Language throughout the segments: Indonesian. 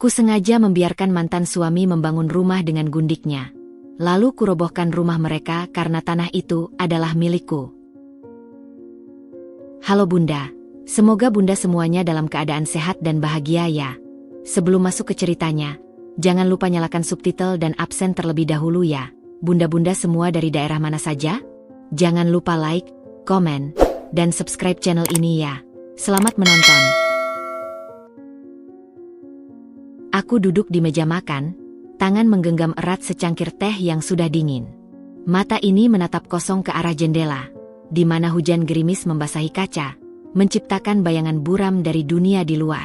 Ku sengaja membiarkan mantan suami membangun rumah dengan gundiknya. Lalu kurobohkan rumah mereka karena tanah itu adalah milikku. Halo Bunda, semoga Bunda semuanya dalam keadaan sehat dan bahagia ya. Sebelum masuk ke ceritanya, jangan lupa nyalakan subtitle dan absen terlebih dahulu ya. Bunda-bunda semua dari daerah mana saja? Jangan lupa like, komen, dan subscribe channel ini ya. Selamat menonton. Aku duduk di meja makan, tangan menggenggam erat secangkir teh yang sudah dingin. Mata ini menatap kosong ke arah jendela, di mana hujan gerimis membasahi kaca, menciptakan bayangan buram dari dunia di luar.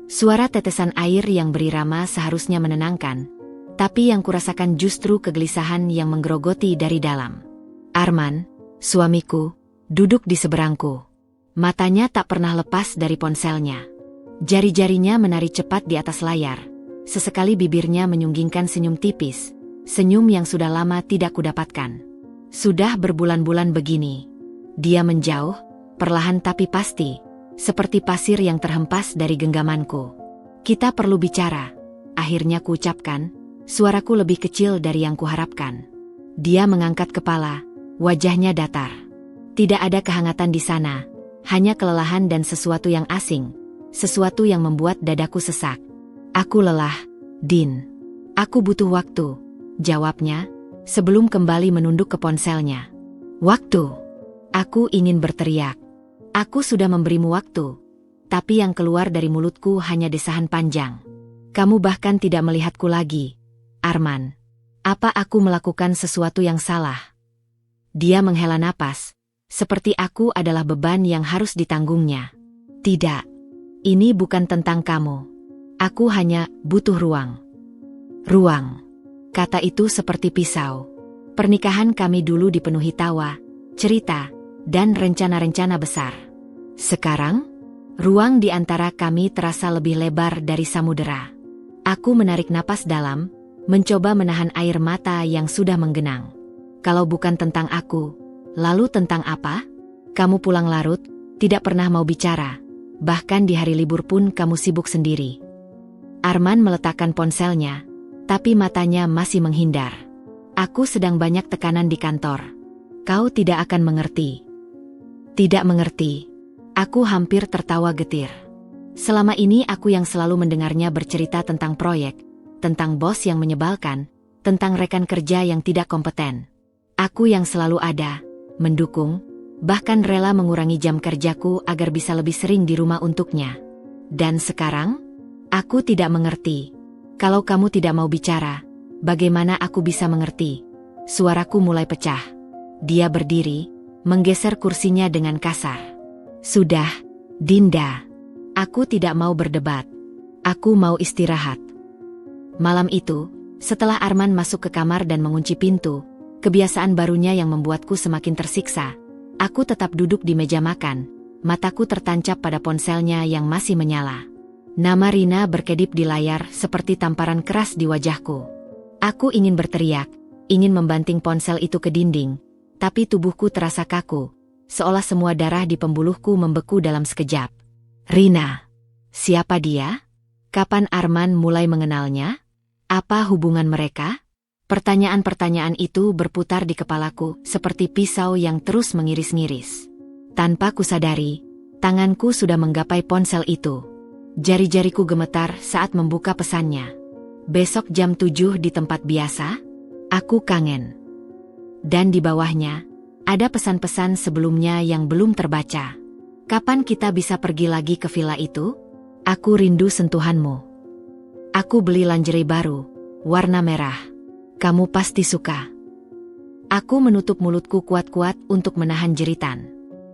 Suara tetesan air yang berirama seharusnya menenangkan, tapi yang kurasakan justru kegelisahan yang menggerogoti dari dalam. Arman, suamiku, duduk di seberangku. Matanya tak pernah lepas dari ponselnya. Jari-jarinya menari cepat di atas layar. Sesekali bibirnya menyunggingkan senyum tipis, senyum yang sudah lama tidak kudapatkan. Sudah berbulan-bulan begini. Dia menjauh, perlahan tapi pasti, seperti pasir yang terhempas dari genggamanku. Kita perlu bicara, akhirnya kuucapkan, suaraku lebih kecil dari yang kuharapkan. Dia mengangkat kepala, wajahnya datar. Tidak ada kehangatan di sana, hanya kelelahan dan sesuatu yang asing. Sesuatu yang membuat dadaku sesak. Aku lelah, Din. Aku butuh waktu, jawabnya, sebelum kembali menunduk ke ponselnya. Waktu. Aku ingin berteriak. Aku sudah memberimu waktu. Tapi yang keluar dari mulutku hanya desahan panjang. Kamu bahkan tidak melihatku lagi. Arman. Apa aku melakukan sesuatu yang salah? Dia menghela napas, seperti aku adalah beban yang harus ditanggungnya. Tidak. Ini bukan tentang kamu. Aku hanya butuh ruang. Ruang. Kata itu seperti pisau. Pernikahan kami dulu dipenuhi tawa, cerita, dan rencana-rencana besar. Sekarang, ruang di antara kami terasa lebih lebar dari samudera. Aku menarik napas dalam, mencoba menahan air mata yang sudah menggenang. Kalau bukan tentang aku, lalu tentang apa? Kamu pulang larut, tidak pernah mau bicara. Bahkan di hari libur pun kamu sibuk sendiri. Arman meletakkan ponselnya, tapi matanya masih menghindar. Aku sedang banyak tekanan di kantor. Kau tidak akan mengerti. Tidak mengerti. Aku hampir tertawa getir. Selama ini aku yang selalu mendengarnya bercerita tentang proyek, tentang bos yang menyebalkan, tentang rekan kerja yang tidak kompeten. Aku yang selalu ada, mendukung, bahkan rela mengurangi jam kerjaku agar bisa lebih sering di rumah untuknya. Dan sekarang, aku tidak mengerti. Kalau kamu tidak mau bicara, bagaimana aku bisa mengerti? Suaraku mulai pecah. Dia berdiri, menggeser kursinya dengan kasar. Sudah, Dinda. Aku tidak mau berdebat. Aku mau istirahat. Malam itu, setelah Arman masuk ke kamar dan mengunci pintu, kebiasaan barunya yang membuatku semakin tersiksa. Aku tetap duduk di meja makan, mataku tertancap pada ponselnya yang masih menyala. Nama Rina berkedip di layar seperti tamparan keras di wajahku. Aku ingin berteriak, ingin membanting ponsel itu ke dinding, tapi tubuhku terasa kaku, seolah semua darah di pembuluhku membeku dalam sekejap. Rina. Siapa dia? Kapan Arman mulai mengenalnya? Apa hubungan mereka? Pertanyaan-pertanyaan itu berputar di kepalaku seperti pisau yang terus mengiris-ngiris. Tanpa kusadari, tanganku sudah menggapai ponsel itu. Jari-jariku gemetar saat membuka pesannya. Besok jam 7 di tempat biasa? Aku kangen. Dan di bawahnya, ada pesan-pesan sebelumnya yang belum terbaca. Kapan kita bisa pergi lagi ke villa itu? Aku rindu sentuhanmu. Aku beli lingerie baru, warna merah. Kamu pasti suka. Aku menutup mulutku kuat-kuat untuk menahan jeritan.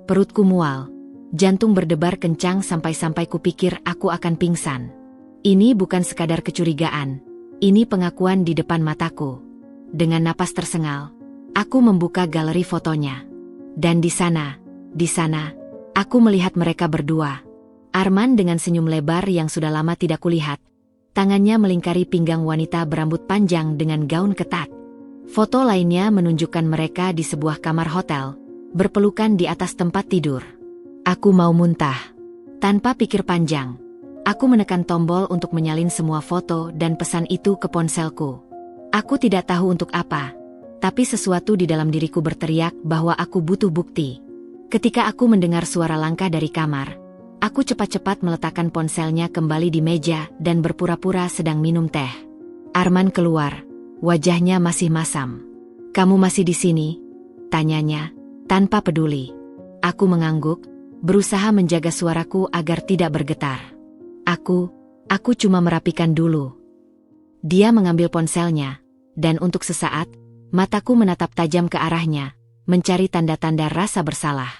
Perutku mual, jantung berdebar kencang sampai-sampai kupikir aku akan pingsan. Ini bukan sekadar kecurigaan, ini pengakuan di depan mataku. Dengan napas tersengal, aku membuka galeri fotonya. Dan di sana, aku melihat mereka berdua. Arman dengan senyum lebar yang sudah lama tidak kulihat. Tangannya melingkari pinggang wanita berambut panjang dengan gaun ketat. Foto lainnya menunjukkan mereka di sebuah kamar hotel, berpelukan di atas tempat tidur. Aku mau muntah. Tanpa pikir panjang, Aku menekan tombol untuk menyalin semua foto dan pesan itu ke ponselku. Aku tidak tahu untuk apa, tapi sesuatu di dalam diriku berteriak bahwa aku butuh bukti. Ketika aku mendengar suara langkah dari kamar, aku cepat-cepat meletakkan ponselnya kembali di meja dan berpura-pura sedang minum teh. Arman keluar, wajahnya masih masam. "Kamu masih di sini?" tanyanya, tanpa peduli. Aku mengangguk, berusaha menjaga suaraku agar tidak bergetar. Aku cuma merapikan dulu." Dia mengambil ponselnya, dan untuk sesaat, mataku menatap tajam ke arahnya, mencari tanda-tanda rasa bersalah.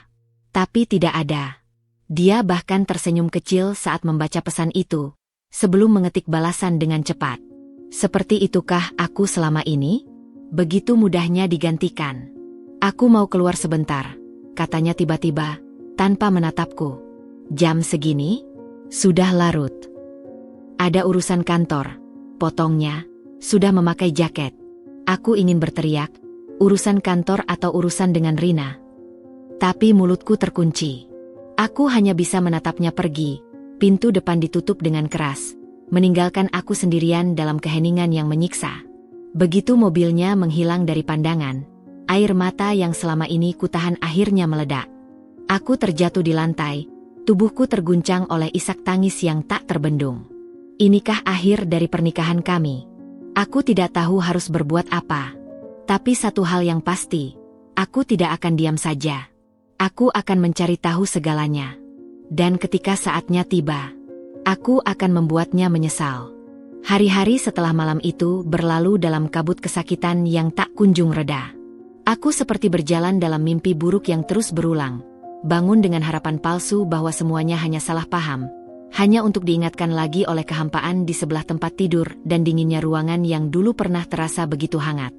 Tapi tidak ada. Dia bahkan tersenyum kecil saat membaca pesan itu, sebelum mengetik balasan dengan cepat. "Seperti itukah aku selama ini? Begitu mudahnya digantikan." "Aku mau keluar sebentar," katanya tiba-tiba, tanpa menatapku. "Jam segini? Sudah larut." "Ada urusan kantor," potongnya, sudah memakai jaket. Aku ingin berteriak, urusan kantor atau urusan dengan Rina. Tapi mulutku terkunci. Aku hanya bisa menatapnya pergi. Pintu depan ditutup dengan keras, meninggalkan aku sendirian dalam keheningan yang menyiksa. Begitu mobilnya menghilang dari pandangan, air mata yang selama ini kutahan akhirnya meledak. Aku terjatuh di lantai, tubuhku terguncang oleh isak tangis yang tak terbendung. Inikah akhir dari pernikahan kami? Aku tidak tahu harus berbuat apa. Tapi satu hal yang pasti, aku tidak akan diam saja. Aku akan mencari tahu segalanya. Dan ketika saatnya tiba, aku akan membuatnya menyesal. Hari-hari setelah malam itu berlalu dalam kabut kesakitan yang tak kunjung reda. Aku seperti berjalan dalam mimpi buruk yang terus berulang. Bangun dengan harapan palsu bahwa semuanya hanya salah paham, hanya untuk diingatkan lagi oleh kehampaan di sebelah tempat tidur dan dinginnya ruangan yang dulu pernah terasa begitu hangat.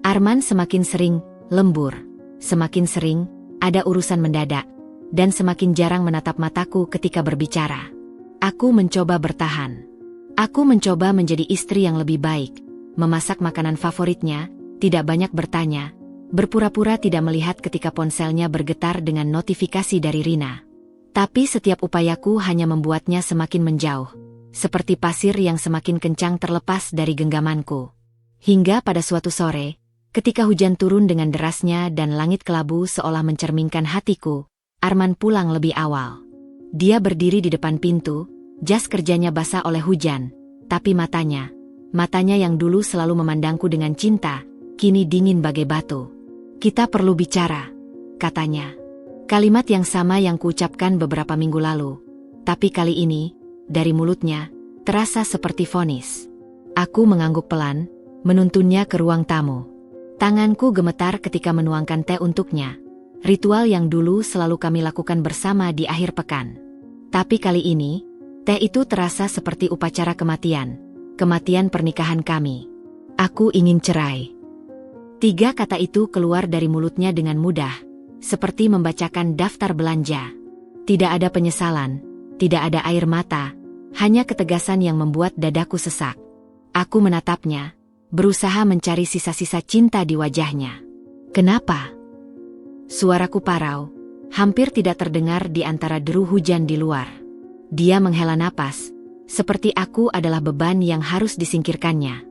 Arman semakin sering lembur, semakin sering ada urusan mendadak, dan semakin jarang menatap mataku ketika berbicara. Aku mencoba bertahan. Aku mencoba menjadi istri yang lebih baik, memasak makanan favoritnya, tidak banyak bertanya, berpura-pura tidak melihat ketika ponselnya bergetar dengan notifikasi dari Rina. Tapi setiap upayaku hanya membuatnya semakin menjauh, seperti pasir yang semakin kencang terlepas dari genggamanku. Hingga pada suatu sore, ketika hujan turun dengan derasnya dan langit kelabu seolah mencerminkan hatiku, Arman pulang lebih awal. Dia berdiri di depan pintu, jas kerjanya basah oleh hujan, tapi matanya yang dulu selalu memandangku dengan cinta, kini dingin bagai batu. "Kita perlu bicara," katanya. Kalimat yang sama yang kuucapkan beberapa minggu lalu. Tapi kali ini, dari mulutnya, terasa seperti vonis. Aku mengangguk pelan, menuntunnya ke ruang tamu. Tanganku gemetar ketika menuangkan teh untuknya. Ritual yang dulu selalu kami lakukan bersama di akhir pekan. Tapi kali ini, teh itu terasa seperti upacara kematian. Kematian pernikahan kami. "Aku ingin cerai." 3 kata itu keluar dari mulutnya dengan mudah, seperti membacakan daftar belanja. Tidak ada penyesalan, tidak ada air mata, hanya ketegasan yang membuat dadaku sesak. Aku menatapnya, berusaha mencari sisa-sisa cinta di wajahnya. "Kenapa?" Suaraku parau, hampir tidak terdengar di antara deru hujan di luar. Dia menghela napas, seperti aku adalah beban yang harus disingkirkannya.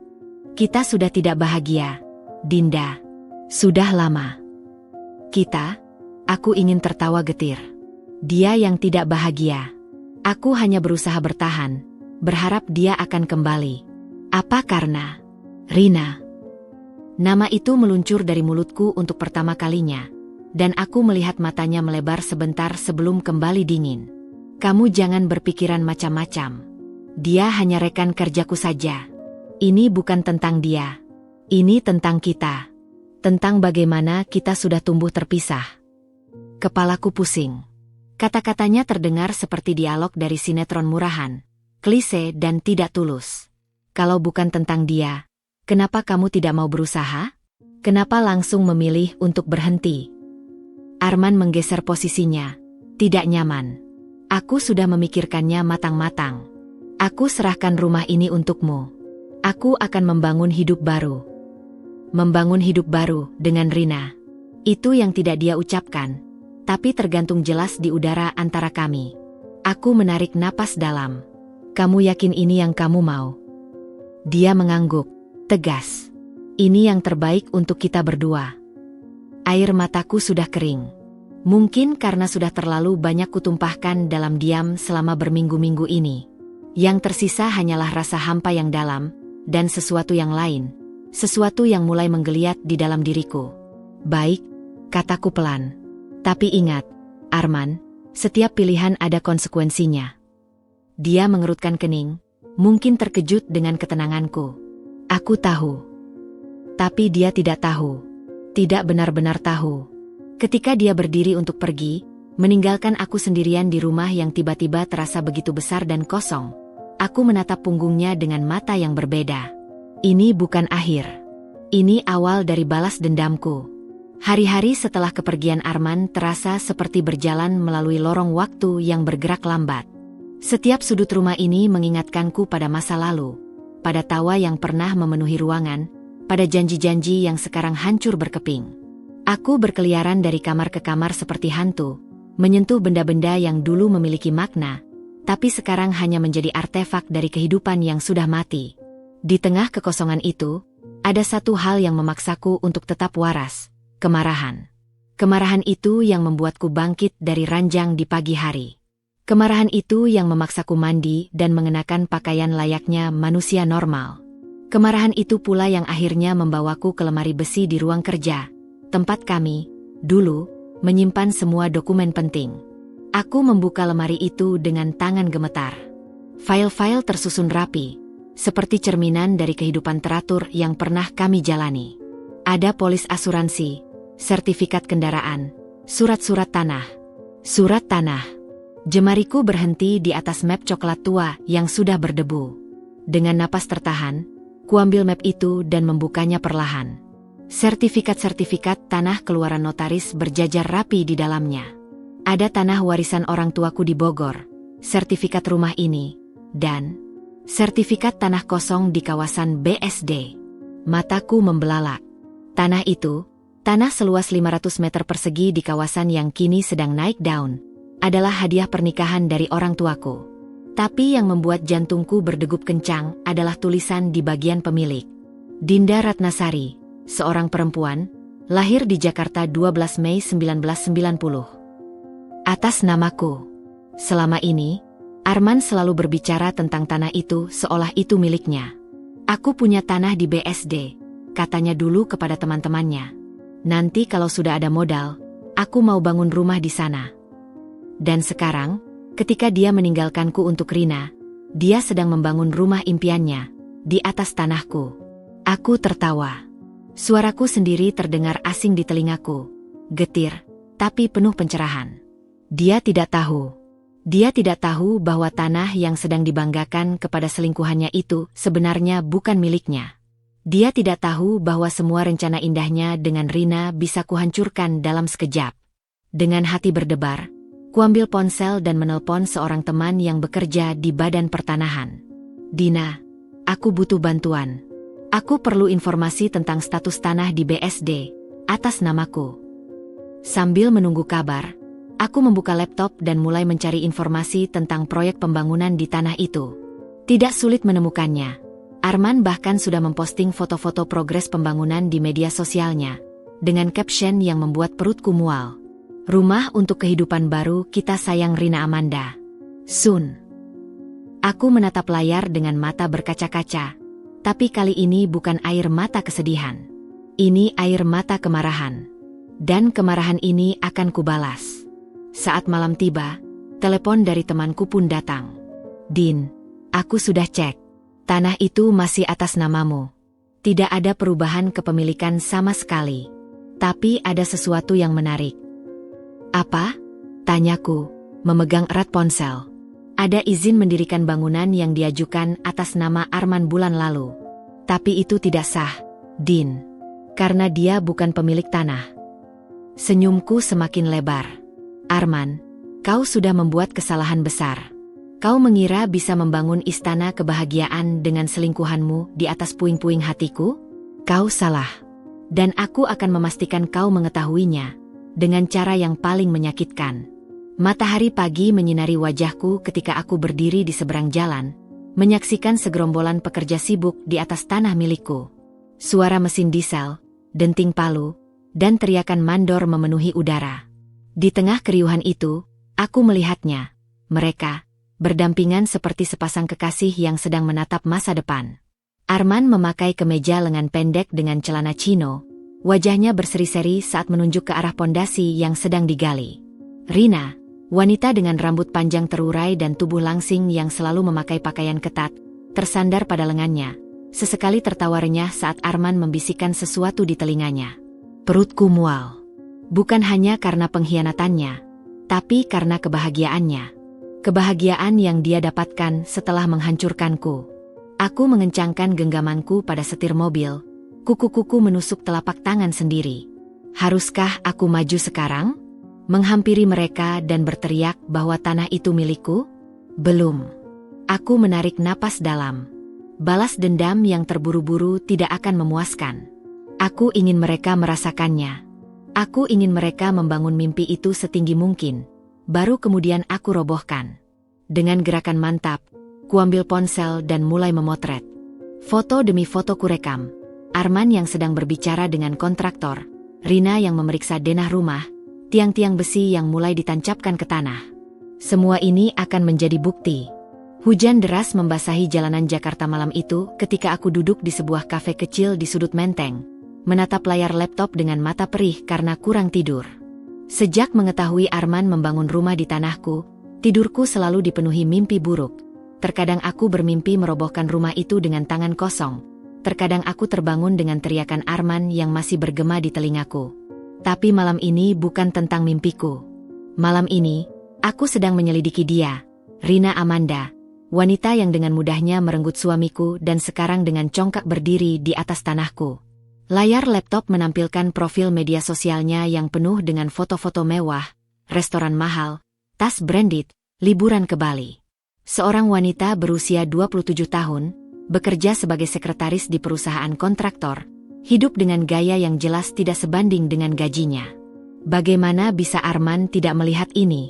"Kita sudah tidak bahagia, Dinda. Sudah lama." Aku ingin tertawa getir. Dia yang tidak bahagia. Aku hanya berusaha bertahan, berharap dia akan kembali. Apa karena Rina? Nama itu meluncur dari mulutku untuk pertama kalinya, dan aku melihat matanya melebar sebentar sebelum kembali dingin. "Kamu jangan berpikiran macam-macam. Dia hanya rekan kerjaku saja. Ini bukan tentang dia. Ini tentang kita. Tentang bagaimana kita sudah tumbuh terpisah." Kepalaku pusing. Kata-katanya terdengar seperti dialog dari sinetron murahan, klise dan tidak tulus. "Kalau bukan tentang dia, kenapa kamu tidak mau berusaha? Kenapa langsung memilih untuk berhenti?" Arman menggeser posisinya. Tidak nyaman. "Aku sudah memikirkannya matang-matang. Aku serahkan rumah ini untukmu. Aku akan membangun hidup baru." Membangun hidup baru dengan Rina. Itu yang tidak dia ucapkan, tapi tergantung jelas di udara antara kami. Aku menarik napas dalam. Kamu yakin ini yang kamu mau? Dia mengangguk, tegas. Ini yang terbaik untuk kita berdua. Air mataku sudah kering. Mungkin karena sudah terlalu banyak kutumpahkan dalam diam selama berminggu-minggu ini. Yang tersisa hanyalah rasa hampa yang dalam, dan sesuatu yang lain. Sesuatu yang mulai menggeliat di dalam diriku. Baik, kataku pelan. Tapi ingat, Arman, setiap pilihan ada konsekuensinya. Dia mengerutkan kening, mungkin terkejut dengan ketenanganku. Aku tahu. Tapi dia tidak tahu. Tidak benar-benar tahu. Ketika dia berdiri untuk pergi, meninggalkan aku sendirian di rumah yang tiba-tiba terasa begitu besar dan kosong, aku menatap punggungnya dengan mata yang berbeda. Ini bukan akhir. Ini awal dari balas dendamku. Hari-hari setelah kepergian Arman terasa seperti berjalan melalui lorong waktu yang bergerak lambat. Setiap sudut rumah ini mengingatkanku pada masa lalu, pada tawa yang pernah memenuhi ruangan, pada janji-janji yang sekarang hancur berkeping. Aku berkeliaran dari kamar ke kamar seperti hantu, menyentuh benda-benda yang dulu memiliki makna, tapi sekarang hanya menjadi artefak dari kehidupan yang sudah mati. Di tengah kekosongan itu, ada satu hal yang memaksaku untuk tetap waras, kemarahan. Kemarahan itu yang membuatku bangkit dari ranjang di pagi hari. Kemarahan itu yang memaksaku mandi dan mengenakan pakaian layaknya manusia normal. Kemarahan itu pula yang akhirnya membawaku ke lemari besi di ruang kerja, tempat kami, dulu, menyimpan semua dokumen penting. Aku membuka lemari itu dengan tangan gemetar. File-file tersusun rapi, seperti cerminan dari kehidupan teratur yang pernah kami jalani. Ada polis asuransi, sertifikat kendaraan, surat-surat tanah. Surat tanah. Jemariku berhenti di atas map coklat tua yang sudah berdebu. Dengan napas tertahan, kuambil map itu dan membukanya perlahan. Sertifikat-sertifikat tanah keluaran notaris berjajar rapi di dalamnya. Ada tanah warisan orang tuaku di Bogor, sertifikat rumah ini, dan sertifikat tanah kosong di kawasan BSD. Mataku membelalak. Tanah itu, tanah seluas 500 meter persegi di kawasan yang kini sedang naik daun, adalah hadiah pernikahan dari orang tuaku. Tapi yang membuat jantungku berdegup kencang adalah tulisan di bagian pemilik. Dinda Ratnasari, seorang perempuan, lahir di Jakarta 12 Mei 1990. Atas namaku. Selama ini, Arman selalu berbicara tentang tanah itu seolah itu miliknya. Aku punya tanah di BSD, katanya dulu kepada teman-temannya. Nanti kalau sudah ada modal, aku mau bangun rumah di sana. Dan sekarang, ketika dia meninggalkanku untuk Rina, dia sedang membangun rumah impiannya, di atas tanahku. Aku tertawa. Suaraku sendiri terdengar asing di telingaku, getir, tapi penuh pencerahan. Dia tidak tahu. Dia tidak tahu bahwa tanah yang sedang dibanggakan kepada selingkuhannya itu sebenarnya bukan miliknya. Dia tidak tahu bahwa semua rencana indahnya dengan Rina bisa kuhancurkan dalam sekejap. Dengan hati berdebar, kuambil ponsel dan menelpon seorang teman yang bekerja di Badan Pertanahan. Dina, aku butuh bantuan. Aku perlu informasi tentang status tanah di BSD, atas namaku. Sambil menunggu kabar, aku membuka laptop dan mulai mencari informasi tentang proyek pembangunan di tanah itu. Tidak sulit menemukannya. Arman bahkan sudah memposting foto-foto progres pembangunan di media sosialnya, dengan caption yang membuat perutku mual. Rumah untuk kehidupan baru kita sayang Rina Amanda. Soon. Aku menatap layar dengan mata berkaca-kaca, tapi kali ini bukan air mata kesedihan. Ini air mata kemarahan. Dan kemarahan ini akan kubalas. Saat malam tiba, telepon dari temanku pun datang. Din, aku sudah cek. Tanah itu masih atas namamu. Tidak ada perubahan kepemilikan sama sekali. Tapi ada sesuatu yang menarik. Apa? Tanyaku, memegang erat ponsel. Ada izin mendirikan bangunan yang diajukan atas nama Arman bulan lalu. Tapi itu tidak sah, Din. Karena dia bukan pemilik tanah. Senyumku semakin lebar. Arman, kau sudah membuat kesalahan besar. Kau mengira bisa membangun istana kebahagiaan dengan selingkuhanmu di atas puing-puing hatiku? Kau salah. Dan aku akan memastikan kau mengetahuinya. Dengan cara yang paling menyakitkan. Matahari pagi menyinari wajahku ketika aku berdiri di seberang jalan, menyaksikan segerombolan pekerja sibuk di atas tanah milikku. Suara mesin diesel, denting palu, dan teriakan mandor memenuhi udara. Di tengah keriuhan itu, aku melihatnya. Mereka berdampingan seperti sepasang kekasih yang sedang menatap masa depan. Arman memakai kemeja lengan pendek dengan celana chino. Wajahnya berseri-seri saat menunjuk ke arah pondasi yang sedang digali. Rina, wanita dengan rambut panjang terurai dan tubuh langsing yang selalu memakai pakaian ketat, tersandar pada lengannya. Sesekali tertawa renyah saat Arman membisikkan sesuatu di telinganya. Perutku mual. Bukan hanya karena pengkhianatannya, tapi karena kebahagiaannya. Kebahagiaan yang dia dapatkan setelah menghancurkanku. Aku mengencangkan genggamanku pada setir mobil. Kuku-kuku menusuk telapak tangan sendiri. Haruskah aku maju sekarang? Menghampiri mereka dan berteriak bahwa tanah itu milikku? Belum. Aku menarik napas dalam. Balas dendam yang terburu-buru tidak akan memuaskan. Aku ingin mereka merasakannya. Aku ingin mereka membangun mimpi itu setinggi mungkin. Baru kemudian aku robohkan. Dengan gerakan mantap, kuambil ponsel dan mulai memotret. Foto demi foto kurekam. Arman yang sedang berbicara dengan kontraktor, Rina yang memeriksa denah rumah, tiang-tiang besi yang mulai ditancapkan ke tanah. Semua ini akan menjadi bukti. Hujan deras membasahi jalanan Jakarta malam itu ketika aku duduk di sebuah kafe kecil di sudut Menteng, menatap layar laptop dengan mata perih karena kurang tidur. Sejak mengetahui Arman membangun rumah di tanahku, tidurku selalu dipenuhi mimpi buruk. Terkadang aku bermimpi merobohkan rumah itu dengan tangan kosong. Terkadang aku terbangun dengan teriakan Arman yang masih bergema di telingaku. Tapi malam ini bukan tentang mimpiku. Malam ini, aku sedang menyelidiki dia, Rina Amanda, wanita yang dengan mudahnya merenggut suamiku dan sekarang dengan congkak berdiri di atas tanahku. Layar laptop menampilkan profil media sosialnya yang penuh dengan foto-foto mewah, restoran mahal, tas branded, liburan ke Bali. Seorang wanita berusia 27 tahun, bekerja sebagai sekretaris di perusahaan kontraktor, hidup dengan gaya yang jelas tidak sebanding dengan gajinya. Bagaimana bisa Arman tidak melihat ini?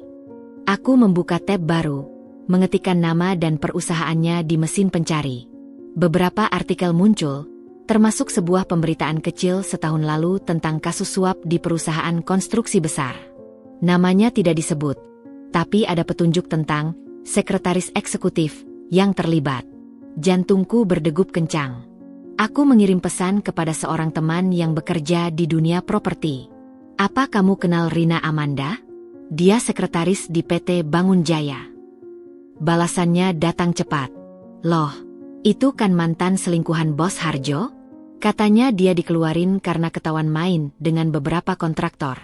Aku membuka tab baru, mengetikkan nama dan perusahaannya di mesin pencari. Beberapa artikel muncul, termasuk sebuah pemberitaan kecil setahun lalu tentang kasus suap di perusahaan konstruksi besar. Namanya tidak disebut, tapi ada petunjuk tentang sekretaris eksekutif yang terlibat. Jantungku berdegup kencang. Aku mengirim pesan kepada seorang teman yang bekerja di dunia properti. Apa kamu kenal Rina Amanda? Dia sekretaris di PT Bangun Jaya. Balasannya datang cepat. Loh, itu kan mantan selingkuhan Bos Harjo? Katanya dia dikeluarin karena ketahuan main dengan beberapa kontraktor.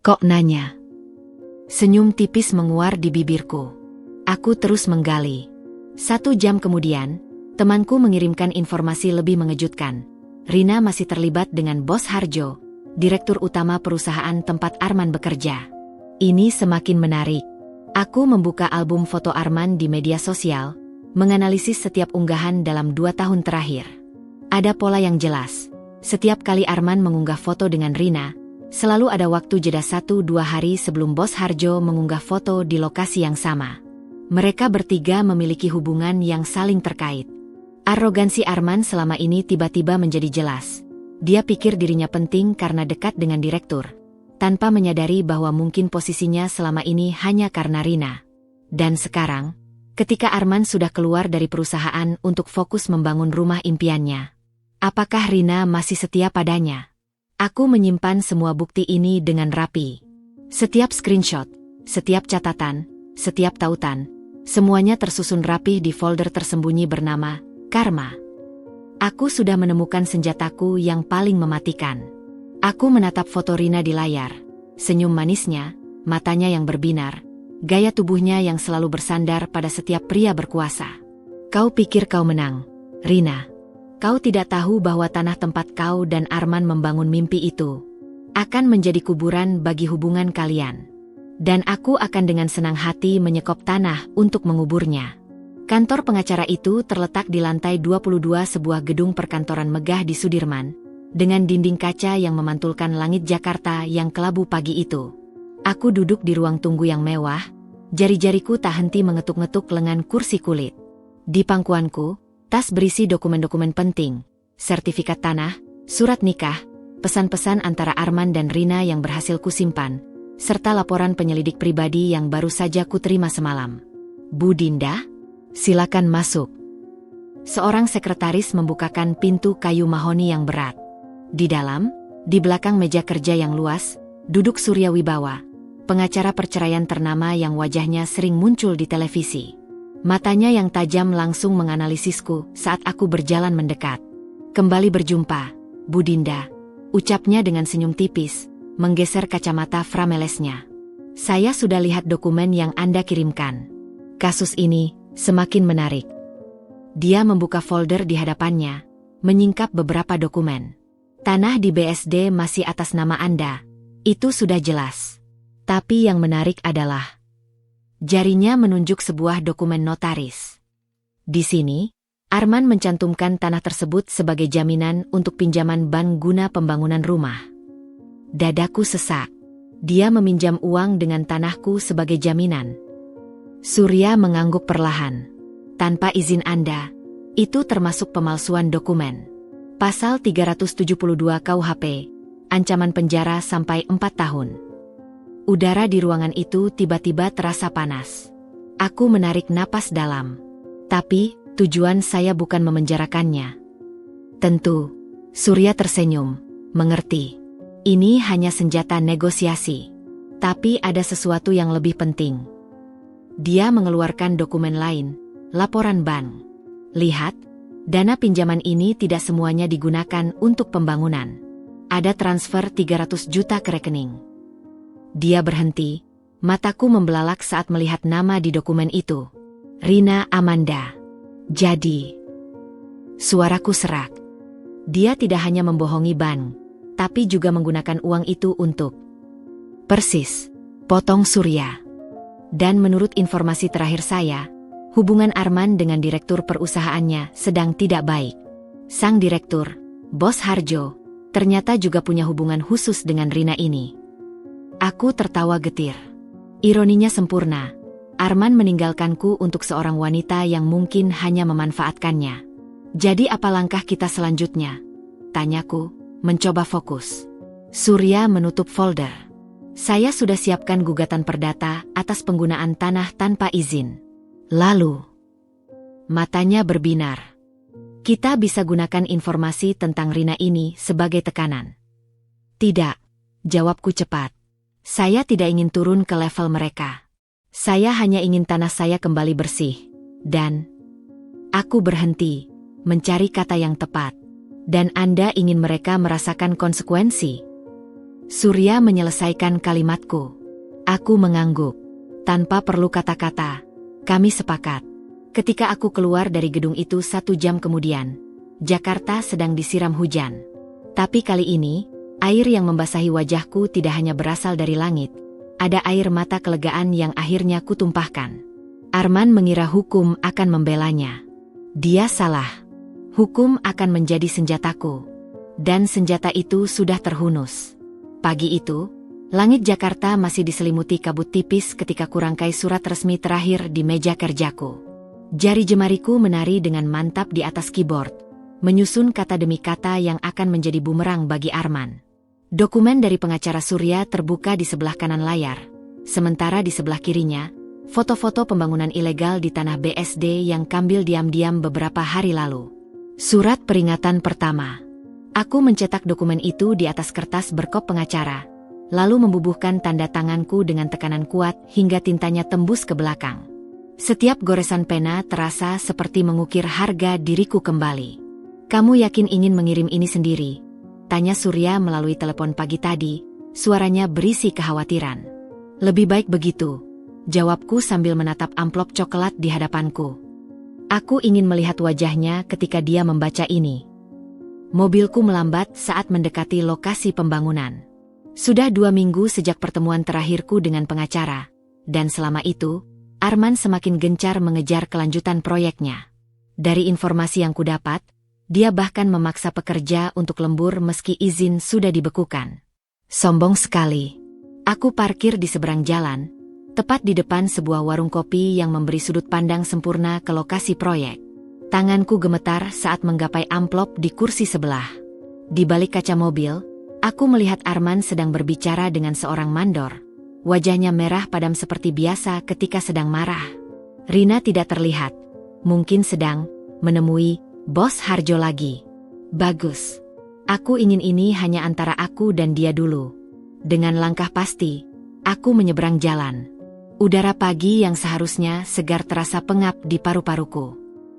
Kok nanya? Senyum tipis menguar di bibirku. Aku terus menggali. 1 jam kemudian, temanku mengirimkan informasi lebih mengejutkan. Rina masih terlibat dengan Bos Harjo, direktur utama perusahaan tempat Arman bekerja. Ini semakin menarik. Aku membuka album foto Arman di media sosial, menganalisis setiap unggahan dalam 2 tahun terakhir. Ada pola yang jelas. Setiap kali Arman mengunggah foto dengan Rina, selalu ada waktu jeda 1-2 hari sebelum Bos Harjo mengunggah foto di lokasi yang sama. Mereka bertiga memiliki hubungan yang saling terkait. Arogansi Arman selama ini tiba-tiba menjadi jelas. Dia pikir dirinya penting karena dekat dengan direktur, tanpa menyadari bahwa mungkin posisinya selama ini hanya karena Rina. Dan sekarang, ketika Arman sudah keluar dari perusahaan untuk fokus membangun rumah impiannya, apakah Rina masih setia padanya? Aku menyimpan semua bukti ini dengan rapi. Setiap screenshot, setiap catatan, setiap tautan, semuanya tersusun rapi di folder tersembunyi bernama Karma. Aku sudah menemukan senjataku yang paling mematikan. Aku menatap foto Rina di layar. Senyum manisnya, matanya yang berbinar, gaya tubuhnya yang selalu bersandar pada setiap pria berkuasa. Kau pikir kau menang, Rina. Kau tidak tahu bahwa tanah tempat kau dan Arman membangun mimpi itu akan menjadi kuburan bagi hubungan kalian. Dan aku akan dengan senang hati menyekop tanah untuk menguburnya. Kantor pengacara itu terletak di lantai 22 sebuah gedung perkantoran megah di Sudirman, dengan dinding kaca yang memantulkan langit Jakarta yang kelabu pagi itu. Aku duduk di ruang tunggu yang mewah, jari-jariku tak henti mengetuk-ngetuk lengan kursi kulit. Di pangkuanku, tas berisi dokumen-dokumen penting, sertifikat tanah, surat nikah, pesan-pesan antara Arman dan Rina yang berhasil kusimpan, serta laporan penyelidik pribadi yang baru saja kuterima semalam. Bu Dinda, silakan masuk. Seorang sekretaris membukakan pintu kayu mahoni yang berat. Di dalam, di belakang meja kerja yang luas, duduk Surya Wibawa, pengacara perceraian ternama yang wajahnya sering muncul di televisi. Matanya yang tajam langsung menganalisisku saat aku berjalan mendekat. Kembali berjumpa, Bu Dinda, ucapnya dengan senyum tipis, menggeser kacamata framelesnya. Saya sudah lihat dokumen yang Anda kirimkan. Kasus ini semakin menarik. Dia membuka folder di hadapannya, menyingkap beberapa dokumen. Tanah di BSD masih atas nama Anda, itu sudah jelas. Tapi yang menarik adalah, jarinya menunjuk sebuah dokumen notaris. Di sini, Arman mencantumkan tanah tersebut sebagai jaminan untuk pinjaman bank guna pembangunan rumah. Dadaku sesak. Dia meminjam uang dengan tanahku sebagai jaminan. Surya mengangguk perlahan. Tanpa izin Anda, itu termasuk pemalsuan dokumen. Pasal 372 KUHP, ancaman penjara sampai 4 tahun. Udara di ruangan itu tiba-tiba terasa panas. Aku menarik napas dalam. Tapi, tujuan saya bukan memenjarakannya. Tentu, Surya tersenyum, mengerti. Ini hanya senjata negosiasi. Tapi ada sesuatu yang lebih penting. Dia mengeluarkan dokumen lain, laporan bank. Lihat, dana pinjaman ini tidak semuanya digunakan untuk pembangunan. Ada transfer 300 juta ke rekening. Dia berhenti, mataku membelalak saat melihat nama di dokumen itu. Rina Amanda. Jadi, suaraku serak. Dia tidak hanya membohongi bank, tapi juga menggunakan uang itu untuk... Persis, potong Surya. Dan menurut informasi terakhir saya, hubungan Arman dengan direktur perusahaannya sedang tidak baik. Sang direktur, Bos Harjo, ternyata juga punya hubungan khusus dengan Rina ini. Aku tertawa getir. Ironinya sempurna. Arman meninggalkanku untuk seorang wanita yang mungkin hanya memanfaatkannya. Jadi apa langkah kita selanjutnya? Tanyaku, mencoba fokus. Surya menutup folder. Saya sudah siapkan gugatan perdata atas penggunaan tanah tanpa izin. Lalu, matanya berbinar. Kita bisa gunakan informasi tentang Rina ini sebagai tekanan. Tidak, jawabku cepat. Saya tidak ingin turun ke level mereka. Saya hanya ingin tanah saya kembali bersih. Dan aku berhenti, mencari kata yang tepat. Dan Anda ingin mereka merasakan konsekuensi. Surya menyelesaikan kalimatku. Aku mengangguk. Tanpa perlu kata-kata, kami sepakat. Ketika aku keluar dari gedung itu 1 jam kemudian, Jakarta sedang disiram hujan. Tapi kali ini, air yang membasahi wajahku tidak hanya berasal dari langit. Ada air mata kelegaan yang akhirnya kutumpahkan. Arman mengira hukum akan membelanya. Dia salah. Hukum akan menjadi senjataku. Dan senjata itu sudah terhunus. Pagi itu, langit Jakarta masih diselimuti kabut tipis ketika kurangkai surat resmi terakhir di meja kerjaku. Jari jemariku menari dengan mantap di atas keyboard, menyusun kata demi kata yang akan menjadi bumerang bagi Arman. Dokumen dari pengacara Surya terbuka di sebelah kanan layar, sementara di sebelah kirinya, foto-foto pembangunan ilegal di tanah BSD yang kambil diam-diam beberapa hari lalu. Surat peringatan pertama. Aku mencetak dokumen itu di atas kertas berkop pengacara, lalu membubuhkan tanda tanganku dengan tekanan kuat hingga tintanya tembus ke belakang. Setiap goresan pena terasa seperti mengukir harga diriku kembali. Kamu yakin ingin mengirim ini sendiri? Tanya Surya melalui telepon pagi tadi, suaranya berisi kekhawatiran. Lebih baik begitu, jawabku sambil menatap amplop coklat di hadapanku. Aku ingin melihat wajahnya ketika dia membaca ini. Mobilku melambat saat mendekati lokasi pembangunan. Sudah 2 minggu sejak pertemuan terakhirku dengan pengacara, dan selama itu, Arman semakin gencar mengejar kelanjutan proyeknya. Dari informasi yang kudapat, dia bahkan memaksa pekerja untuk lembur meski izin sudah dibekukan. Sombong sekali. Aku parkir di seberang jalan, tepat di depan sebuah warung kopi yang memberi sudut pandang sempurna ke lokasi proyek. Tanganku gemetar saat menggapai amplop di kursi sebelah. Di balik kaca mobil, aku melihat Arman sedang berbicara dengan seorang mandor. Wajahnya merah padam seperti biasa ketika sedang marah. Rina tidak terlihat. Mungkin sedang menemui Bos Harjo lagi. Bagus. Aku ingin ini hanya antara aku dan dia dulu. Dengan langkah pasti, aku menyeberang jalan. Udara pagi yang seharusnya segar terasa pengap di paru-paruku.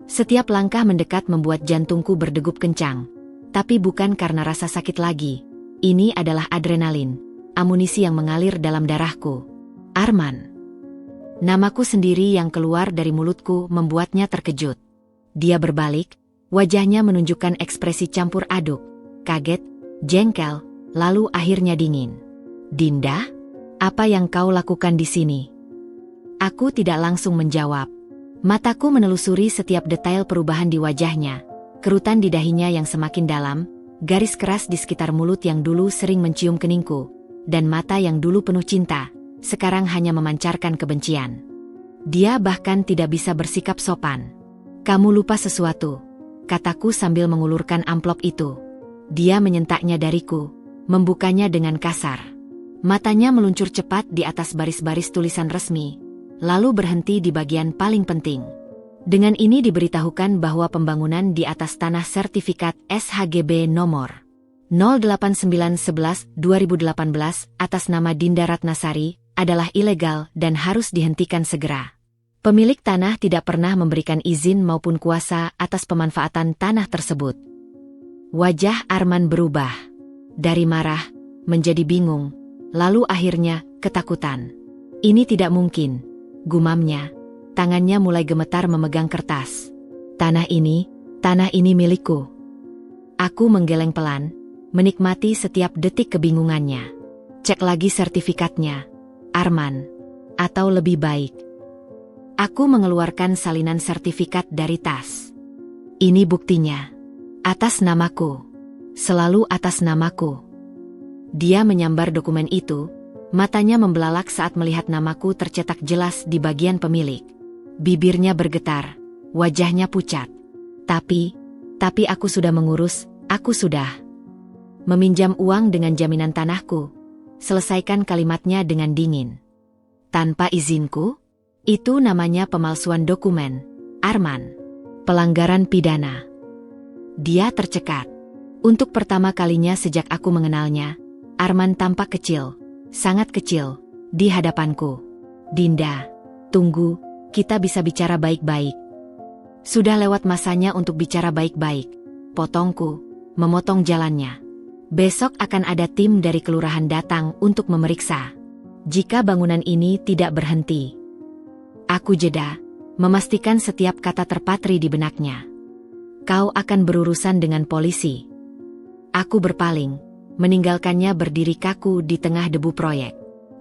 Setiap langkah mendekat membuat jantungku berdegup kencang. Tapi bukan karena rasa sakit lagi. Ini adalah adrenalin. Amunisi yang mengalir dalam darahku. Arman. Namaku sendiri yang keluar dari mulutku membuatnya terkejut. Dia berbalik, wajahnya menunjukkan ekspresi campur aduk, kaget, jengkel, lalu akhirnya dingin. Dinda, apa yang kau lakukan di sini? Aku tidak langsung menjawab. Mataku menelusuri setiap detail perubahan di wajahnya, kerutan di dahinya yang semakin dalam, garis keras di sekitar mulut yang dulu sering mencium keningku, dan mata yang dulu penuh cinta, sekarang hanya memancarkan kebencian. Dia bahkan tidak bisa bersikap sopan. Kamu lupa sesuatu, kataku sambil mengulurkan amplop itu. Dia menyentaknya dariku, membukanya dengan kasar. Matanya meluncur cepat di atas baris-baris tulisan resmi, lalu berhenti di bagian paling penting. Dengan ini diberitahukan bahwa pembangunan di atas tanah sertifikat SHGB nomor 08911-2018 atas nama Dinda Ratnasari adalah ilegal dan harus dihentikan segera. Pemilik tanah tidak pernah memberikan izin maupun kuasa atas pemanfaatan tanah tersebut. Wajah Arman berubah. Dari marah, menjadi bingung, lalu akhirnya ketakutan. Ini tidak mungkin, gumamnya. Tangannya mulai gemetar memegang kertas. Tanah ini milikku. Aku menggeleng pelan, menikmati setiap detik kebingungannya. Cek lagi sertifikatnya, Arman. Atau lebih baik. Aku mengeluarkan salinan sertifikat dari tas. Ini buktinya. Atas namaku. Selalu atas namaku. Dia menyambar dokumen itu, matanya membelalak saat melihat namaku tercetak jelas di bagian pemilik. Bibirnya bergetar, wajahnya pucat. Tapi aku sudah mengurus, aku sudah meminjam uang dengan jaminan tanahku. Selesaikan kalimatnya dengan dingin. Tanpa izinku? Itu namanya pemalsuan dokumen, Arman. Pelanggaran pidana. Dia tercekat. Untuk pertama kalinya sejak aku mengenalnya, Arman tampak kecil, sangat kecil, di hadapanku. Dinda, tunggu, kita bisa bicara baik-baik. Sudah lewat masanya untuk bicara baik-baik. Potongku, memotong jalannya. Besok akan ada tim dari kelurahan datang untuk memeriksa. Jika bangunan ini tidak berhenti. Aku jeda, memastikan setiap kata terpatri di benaknya. Kau akan berurusan dengan polisi. Aku berpaling, meninggalkannya berdiri kaku di tengah debu proyek.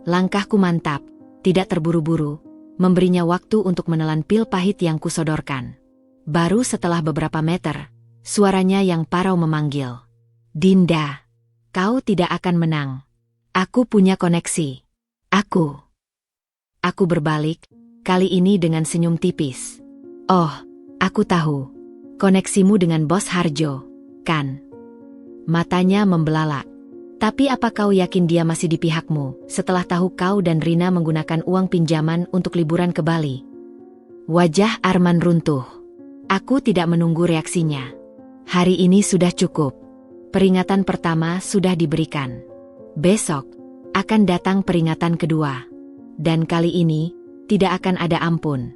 Langkahku mantap, tidak terburu-buru, memberinya waktu untuk menelan pil pahit yang kusodorkan. Baru setelah beberapa meter, suaranya yang parau memanggil. Dinda, kau tidak akan menang. Aku punya koneksi. Aku berbalik, kali ini dengan senyum tipis. Oh, aku tahu. Koneksimu dengan Bos Harjo, kan? Matanya membelalak. Tapi apa kau yakin dia masih di pihakmu, setelah tahu kau dan Rina menggunakan uang pinjaman untuk liburan ke Bali? Wajah Arman runtuh. Aku tidak menunggu reaksinya. Hari ini sudah cukup. Peringatan pertama sudah diberikan. Besok akan datang peringatan kedua. Dan kali ini tidak akan ada ampun.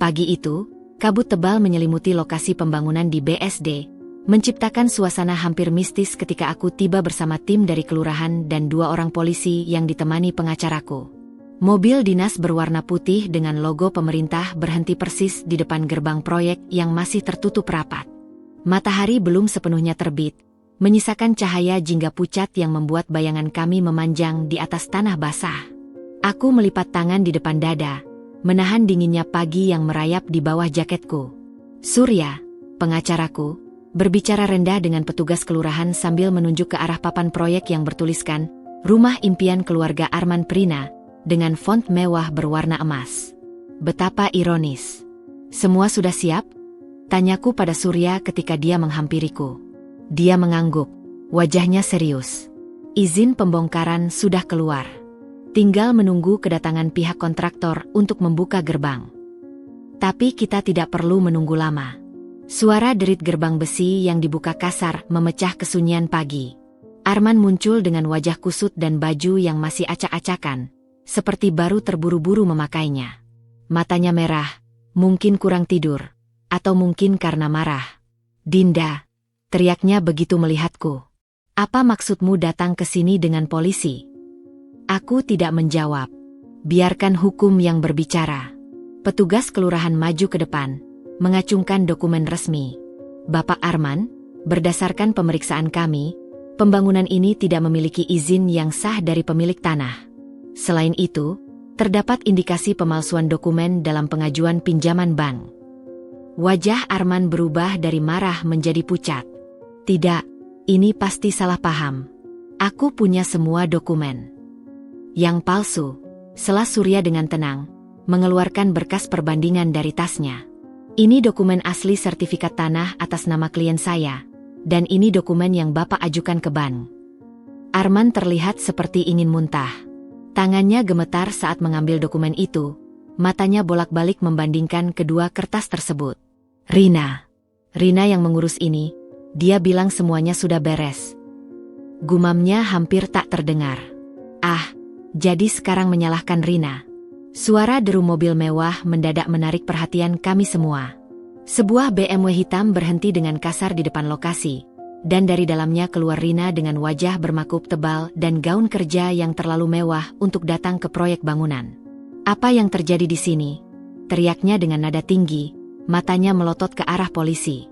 Pagi itu, kabut tebal menyelimuti lokasi pembangunan di BSD, menciptakan suasana hampir mistis ketika aku tiba bersama tim dari kelurahan dan 2 orang polisi yang ditemani pengacaraku. Mobil dinas berwarna putih dengan logo pemerintah berhenti persis di depan gerbang proyek yang masih tertutup rapat. Matahari belum sepenuhnya terbit, menyisakan cahaya jingga pucat yang membuat bayangan kami memanjang di atas tanah basah. Aku melipat tangan di depan dada, menahan dinginnya pagi yang merayap di bawah jaketku. Surya, pengacaraku, berbicara rendah dengan petugas kelurahan sambil menunjuk ke arah papan proyek yang bertuliskan Rumah impian keluarga Arman Prina, dengan font mewah berwarna emas. Betapa ironis. Semua sudah siap? Tanyaku pada Surya ketika dia menghampiriku. Dia mengangguk, wajahnya serius. Izin pembongkaran sudah keluar. Tinggal menunggu kedatangan pihak kontraktor untuk membuka gerbang. Tapi kita tidak perlu menunggu lama. Suara derit gerbang besi yang dibuka kasar memecah kesunyian pagi. Arman muncul dengan wajah kusut dan baju yang masih acak-acakan, seperti baru terburu-buru memakainya. Matanya merah, mungkin kurang tidur, atau mungkin karena marah. "Dinda," teriaknya begitu melihatku. "Apa maksudmu datang ke sini dengan polisi?" Aku tidak menjawab. Biarkan hukum yang berbicara. Petugas kelurahan maju ke depan, mengacungkan dokumen resmi. "Bapak Arman, berdasarkan pemeriksaan kami, pembangunan ini tidak memiliki izin yang sah dari pemilik tanah. Selain itu, terdapat indikasi pemalsuan dokumen dalam pengajuan pinjaman bank." Wajah Arman berubah dari marah menjadi pucat. "Tidak, ini pasti salah paham. Aku punya semua dokumen." "Yang palsu," sela Surya dengan tenang, mengeluarkan berkas perbandingan dari tasnya. "Ini dokumen asli sertifikat tanah atas nama klien saya. Dan ini dokumen yang Bapak ajukan ke bank." Arman terlihat seperti ingin muntah. Tangannya gemetar saat mengambil dokumen itu, matanya bolak-balik membandingkan kedua kertas tersebut. Rina yang mengurus ini, dia bilang semuanya sudah beres." Gumamnya hampir tak terdengar. "Ah, jadi sekarang menyalahkan Rina?" Suara deru mobil mewah mendadak menarik perhatian kami semua. Sebuah BMW hitam berhenti dengan kasar di depan lokasi, dan dari dalamnya keluar Rina dengan wajah bermakeup tebal dan gaun kerja yang terlalu mewah untuk datang ke proyek bangunan. "Apa yang terjadi di sini?" teriaknya dengan nada tinggi, matanya melotot ke arah polisi.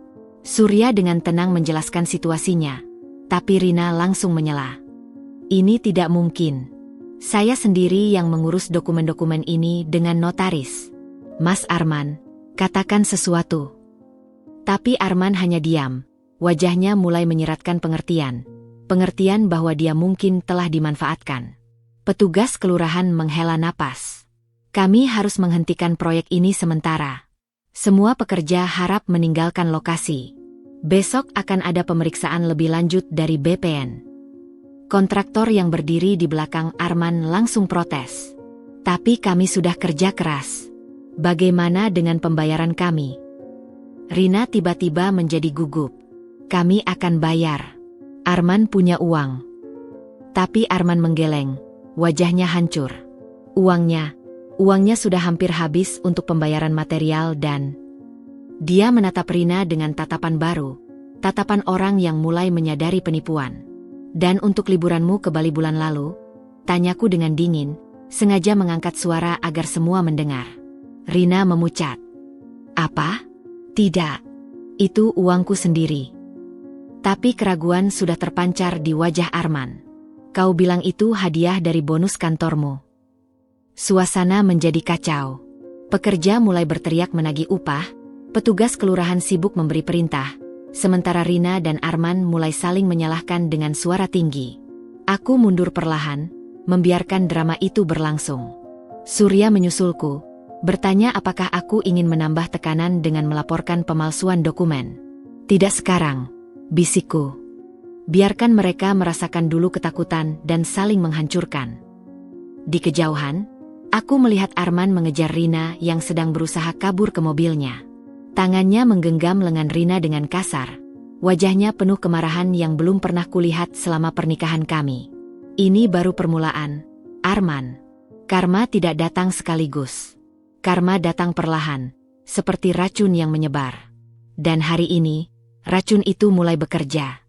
Surya dengan tenang menjelaskan situasinya, tapi Rina langsung menyela. "Ini tidak mungkin. Saya sendiri yang mengurus dokumen-dokumen ini dengan notaris. Mas Arman, katakan sesuatu." Tapi Arman hanya diam, wajahnya mulai menyiratkan pengertian bahwa dia mungkin telah dimanfaatkan. Petugas kelurahan menghela napas. "Kami harus menghentikan proyek ini sementara. Semua pekerja harap meninggalkan lokasi. Besok akan ada pemeriksaan lebih lanjut dari BPN." Kontraktor yang berdiri di belakang Arman langsung protes. "Tapi kami sudah kerja keras. Bagaimana dengan pembayaran kami?" Rina tiba-tiba menjadi gugup. "Kami akan bayar. Arman punya uang." Tapi Arman menggeleng, wajahnya hancur. Uangnya sudah hampir habis untuk pembayaran material dan... Dia menatap Rina dengan tatapan baru, tatapan orang yang mulai menyadari penipuan. "Dan untuk liburanmu ke Bali bulan lalu?" tanyaku dengan dingin, sengaja mengangkat suara agar semua mendengar. Rina memucat. "Apa? Tidak. Itu uangku sendiri." Tapi keraguan sudah terpancar di wajah Arman. "Kau bilang itu hadiah dari bonus kantormu." Suasana menjadi kacau. Pekerja mulai berteriak menagih upah, petugas kelurahan sibuk memberi perintah, sementara Rina dan Arman mulai saling menyalahkan dengan suara tinggi. Aku mundur perlahan, membiarkan drama itu berlangsung. Surya menyusulku, bertanya apakah aku ingin menambah tekanan dengan melaporkan pemalsuan dokumen. "Tidak sekarang," bisikku. "Biarkan mereka merasakan dulu ketakutan dan saling menghancurkan." Di kejauhan, aku melihat Arman mengejar Rina yang sedang berusaha kabur ke mobilnya. Tangannya menggenggam lengan Rina dengan kasar. Wajahnya penuh kemarahan yang belum pernah kulihat selama pernikahan kami. "Ini baru permulaan, Arman. Karma tidak datang sekaligus. Karma datang perlahan, seperti racun yang menyebar. Dan hari ini, racun itu mulai bekerja."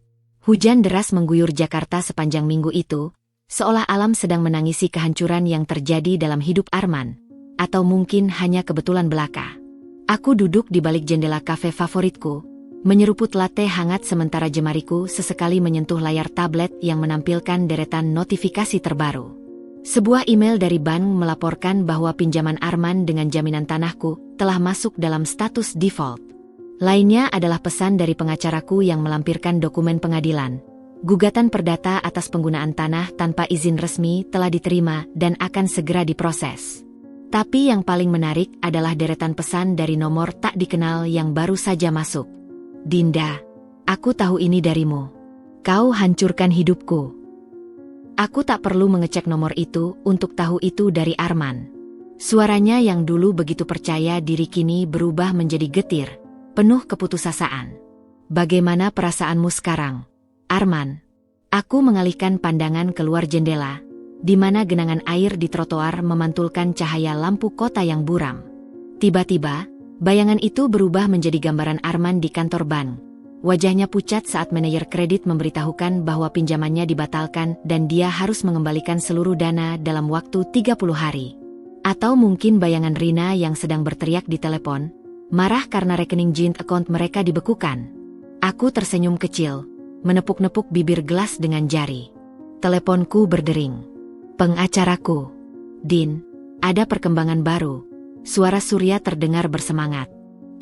Hujan deras mengguyur Jakarta sepanjang minggu itu, seolah alam sedang menangisi kehancuran yang terjadi dalam hidup Arman. Atau mungkin hanya kebetulan belaka. Aku duduk di balik jendela kafe favoritku, menyeruput latte hangat sementara jemariku sesekali menyentuh layar tablet yang menampilkan deretan notifikasi terbaru. Sebuah email dari bank melaporkan bahwa pinjaman Arman dengan jaminan tanahku telah masuk dalam status default. Lainnya adalah pesan dari pengacaraku yang melampirkan dokumen pengadilan, Gugatan perdata atas penggunaan tanah tanpa izin resmi telah diterima dan akan segera diproses. Tapi yang paling menarik adalah deretan pesan dari nomor tak dikenal yang baru saja masuk. Dinda, aku tahu ini darimu. Kau hancurkan hidupku. Aku tak perlu mengecek nomor itu untuk tahu itu dari Arman. Suaranya yang dulu begitu percaya diri kini berubah menjadi getir, penuh keputusasaan. Bagaimana perasaanmu sekarang, Arman? Aku mengalihkan pandangan keluar jendela, di mana genangan air di trotoar memantulkan cahaya lampu kota yang buram. Tiba-tiba, bayangan itu berubah menjadi gambaran Arman di kantor bank. Wajahnya pucat saat manajer kredit memberitahukan bahwa pinjamannya dibatalkan dan dia harus mengembalikan seluruh dana dalam waktu 30 hari. Atau mungkin bayangan Rina yang sedang berteriak di telepon, marah karena rekening joint account mereka dibekukan. Aku tersenyum kecil, menepuk-nepuk bibir gelas dengan jari. Teleponku berdering. Pengacaraku. Din, ada perkembangan baru. Suara Surya terdengar bersemangat.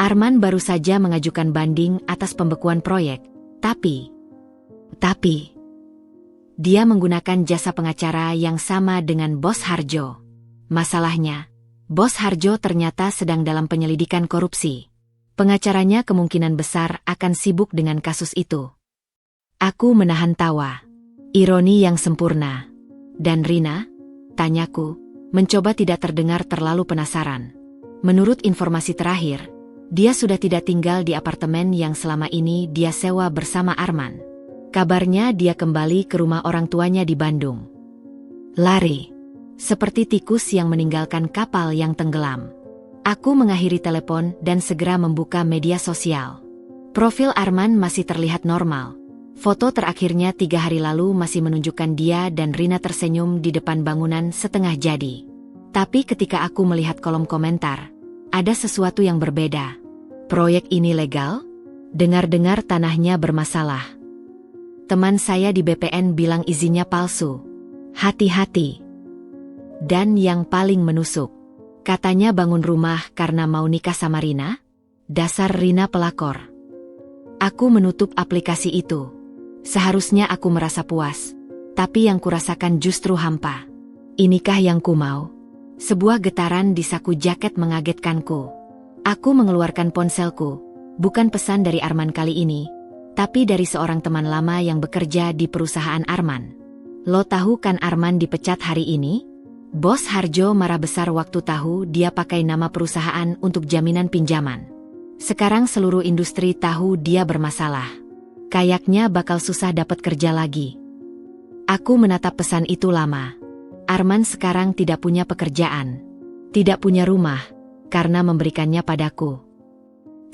Arman baru saja mengajukan banding atas pembekuan proyek, tapi dia menggunakan jasa pengacara yang sama dengan Bos Harjo. Masalahnya, Bos Harjo ternyata sedang dalam penyelidikan korupsi. Pengacaranya kemungkinan besar akan sibuk dengan kasus itu. Aku menahan tawa. Ironi yang sempurna. Dan Rina? Tanyaku, mencoba tidak terdengar terlalu penasaran. Menurut informasi terakhir, dia sudah tidak tinggal di apartemen yang selama ini dia sewa bersama Arman. Kabarnya dia kembali ke rumah orang tuanya di Bandung. Lari. Seperti tikus yang meninggalkan kapal yang tenggelam. Aku mengakhiri telepon dan segera membuka media sosial. Profil Arman masih terlihat normal. Foto terakhirnya 3 hari lalu masih menunjukkan dia dan Rina tersenyum di depan bangunan setengah jadi. Tapi ketika aku melihat kolom komentar, ada sesuatu yang berbeda. Proyek ini legal? Dengar-dengar tanahnya bermasalah. Teman saya di BPN bilang izinnya palsu. Hati-hati. Dan yang paling menusuk, katanya bangun rumah karena mau nikah sama Rina? Dasar Rina pelakor. Aku menutup aplikasi itu. Seharusnya aku merasa puas, tapi yang kurasakan justru hampa. Inikah yang ku mau? Sebuah getaran di saku jaket mengagetkanku. Aku mengeluarkan ponselku, bukan pesan dari Arman kali ini, tapi dari seorang teman lama yang bekerja di perusahaan Arman. Lo tahu kan Arman dipecat hari ini? Bos Harjo marah besar waktu tahu dia pakai nama perusahaan untuk jaminan pinjaman. Sekarang seluruh industri tahu dia bermasalah. Kayaknya bakal susah dapat kerja lagi. Aku menatap pesan itu lama. Arman sekarang tidak punya pekerjaan. Tidak punya rumah, karena memberikannya padaku.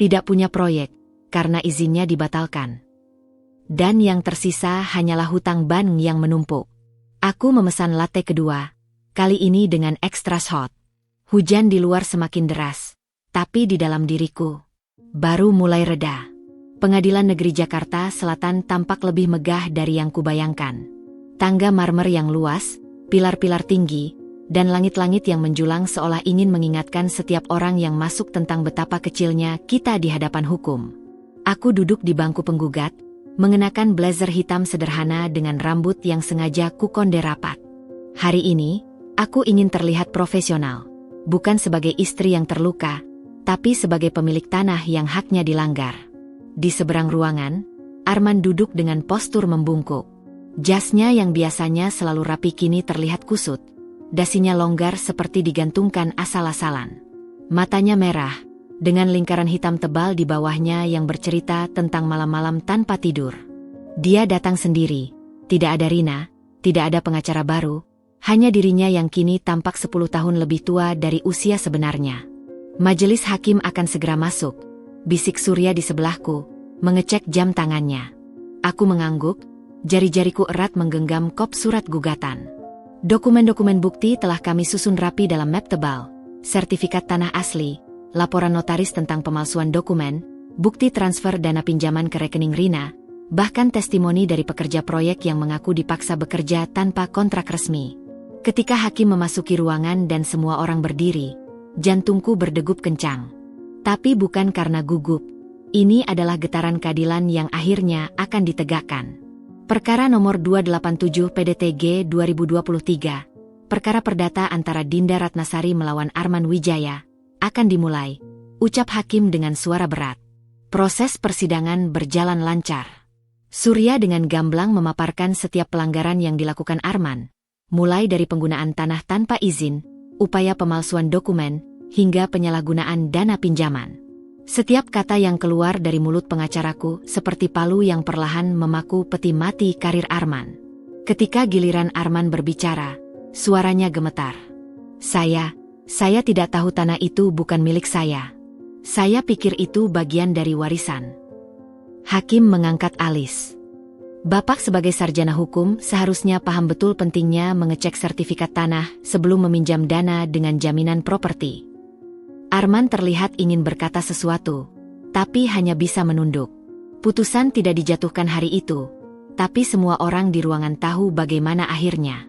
Tidak punya proyek, karena izinnya dibatalkan. Dan yang tersisa hanyalah hutang bank yang menumpuk. Aku memesan latte kedua. Kali ini dengan extra hot. Hujan di luar semakin deras, tapi di dalam diriku baru mulai reda. Pengadilan Negeri Jakarta Selatan tampak lebih megah dari yang kubayangkan. Tangga marmer yang luas, pilar-pilar tinggi, dan langit-langit yang menjulang seolah ingin mengingatkan setiap orang yang masuk tentang betapa kecilnya kita di hadapan hukum. Aku duduk di bangku penggugat, mengenakan blazer hitam sederhana dengan rambut yang sengaja kukonde rapat. Hari ini, aku ingin terlihat profesional, bukan sebagai istri yang terluka, tapi sebagai pemilik tanah yang haknya dilanggar. Di seberang ruangan, Arman duduk dengan postur membungkuk. Jasnya yang biasanya selalu rapi kini terlihat kusut. Dasinya longgar seperti digantungkan asal-asalan. Matanya merah, dengan lingkaran hitam tebal di bawahnya yang bercerita tentang malam-malam tanpa tidur. Dia datang sendiri, tidak ada Rina, tidak ada pengacara baru, hanya dirinya yang kini tampak 10 tahun lebih tua dari usia sebenarnya. Majelis hakim akan segera masuk. Bisik Surya di sebelahku, mengecek jam tangannya. Aku mengangguk, jari-jariku erat menggenggam kop surat gugatan. Dokumen-dokumen bukti telah kami susun rapi dalam map tebal, sertifikat tanah asli, laporan notaris tentang pemalsuan dokumen, bukti transfer dana pinjaman ke rekening Rina, bahkan testimoni dari pekerja proyek yang mengaku dipaksa bekerja tanpa kontrak resmi. Ketika hakim memasuki ruangan dan semua orang berdiri, jantungku berdegup kencang. Tapi bukan karena gugup. Ini adalah getaran keadilan yang akhirnya akan ditegakkan. Perkara nomor 287 PDTG 2023, perkara perdata antara Dinda Ratnasari melawan Arman Wijaya, akan dimulai, ucap hakim dengan suara berat. Proses persidangan berjalan lancar. Surya dengan gamblang memaparkan setiap pelanggaran yang dilakukan Arman, mulai dari penggunaan tanah tanpa izin, upaya pemalsuan dokumen, hingga penyalahgunaan dana pinjaman. Setiap kata yang keluar dari mulut pengacaraku seperti palu yang perlahan memaku peti mati karir Arman. Ketika giliran Arman berbicara, suaranya gemetar. Saya tidak tahu tanah itu bukan milik saya. Saya pikir itu bagian dari warisan. Hakim mengangkat alis. Bapak sebagai sarjana hukum seharusnya paham betul pentingnya mengecek sertifikat tanah sebelum meminjam dana dengan jaminan properti. Arman terlihat ingin berkata sesuatu, tapi hanya bisa menunduk. Putusan tidak dijatuhkan hari itu, tapi semua orang di ruangan tahu bagaimana akhirnya.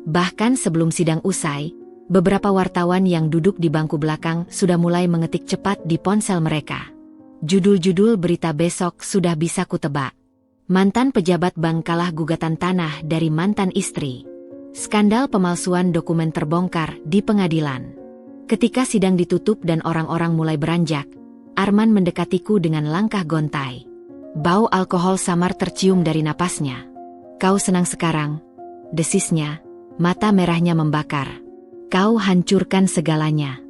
Bahkan sebelum sidang usai, beberapa wartawan yang duduk di bangku belakang sudah mulai mengetik cepat di ponsel mereka. Judul-judul berita besok sudah bisa kutebak. Mantan pejabat bank kalah gugatan tanah dari mantan istri. Skandal pemalsuan dokumen terbongkar di pengadilan. Ketika sidang ditutup dan orang-orang mulai beranjak, Arman mendekatiku dengan langkah gontai. Bau alkohol samar tercium dari napasnya. Kau senang sekarang? Desisnya, mata merahnya membakar. Kau hancurkan segalanya.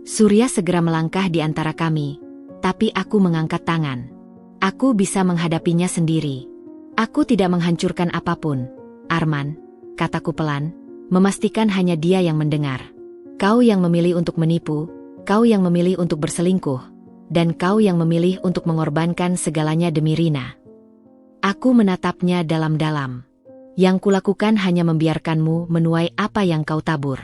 Surya segera melangkah di antara kami, tapi aku mengangkat tangan. Aku bisa menghadapinya sendiri. Aku tidak menghancurkan apapun, Arman, kataku pelan, memastikan hanya dia yang mendengar. Kau yang memilih untuk menipu, kau yang memilih untuk berselingkuh, dan kau yang memilih untuk mengorbankan segalanya demi Rina. Aku menatapnya dalam-dalam. Yang kulakukan hanya membiarkanmu menuai apa yang kau tabur.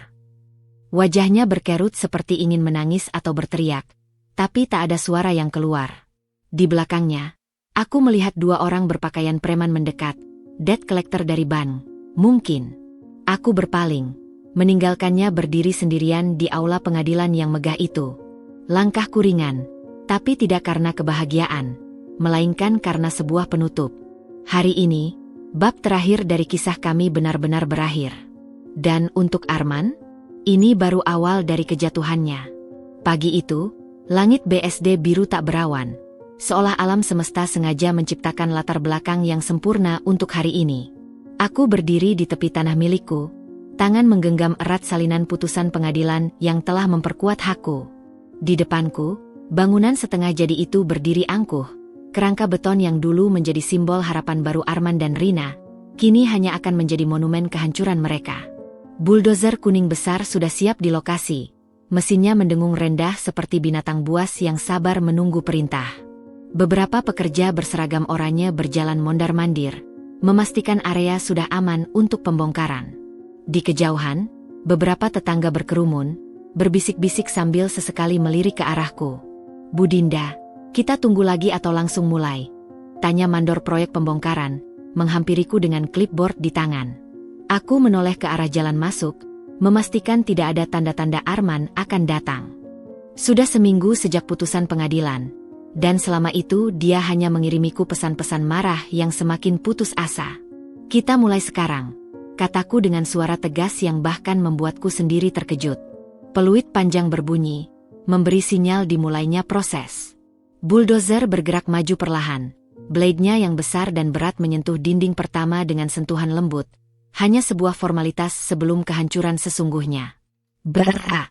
Wajahnya berkerut seperti ingin menangis atau berteriak, tapi tak ada suara yang keluar. Di belakangnya, aku melihat dua orang berpakaian preman mendekat, debt collector dari bank. Mungkin. Aku berpaling. Meninggalkannya berdiri sendirian di aula pengadilan yang megah itu. Langkahku ringan, tapi tidak karena kebahagiaan, melainkan karena sebuah penutup. Hari ini, bab terakhir dari kisah kami benar-benar berakhir. Dan untuk Arman, ini baru awal dari kejatuhannya. Pagi itu, langit BSD biru tak berawan, seolah alam semesta sengaja menciptakan latar belakang yang sempurna untuk hari ini. Aku berdiri di tepi tanah milikku, tangan menggenggam erat salinan putusan pengadilan yang telah memperkuat hakku. Di depanku, bangunan setengah jadi itu berdiri angkuh. Kerangka beton yang dulu menjadi simbol harapan baru Arman dan Rina, kini hanya akan menjadi monumen kehancuran mereka. Bulldozer kuning besar sudah siap di lokasi. Mesinnya mendengung rendah seperti binatang buas yang sabar menunggu perintah. Beberapa pekerja berseragam oranye berjalan mondar-mandir, memastikan area sudah aman untuk pembongkaran. Di kejauhan, beberapa tetangga berkerumun, berbisik-bisik sambil sesekali melirik ke arahku. Bu Dinda, kita tunggu lagi atau langsung mulai? Tanya mandor proyek pembongkaran, menghampiriku dengan clipboard di tangan. Aku menoleh ke arah jalan masuk, memastikan tidak ada tanda-tanda Arman akan datang. Sudah seminggu sejak putusan pengadilan, dan selama itu dia hanya mengirimiku pesan-pesan marah yang semakin putus asa. Kita mulai sekarang, kataku dengan suara tegas yang bahkan membuatku sendiri terkejut. Peluit panjang berbunyi, memberi sinyal dimulainya proses. Bulldozer bergerak maju perlahan. Blade-nya yang besar dan berat menyentuh dinding pertama dengan sentuhan lembut. Hanya sebuah formalitas sebelum kehancuran sesungguhnya. Brrrr!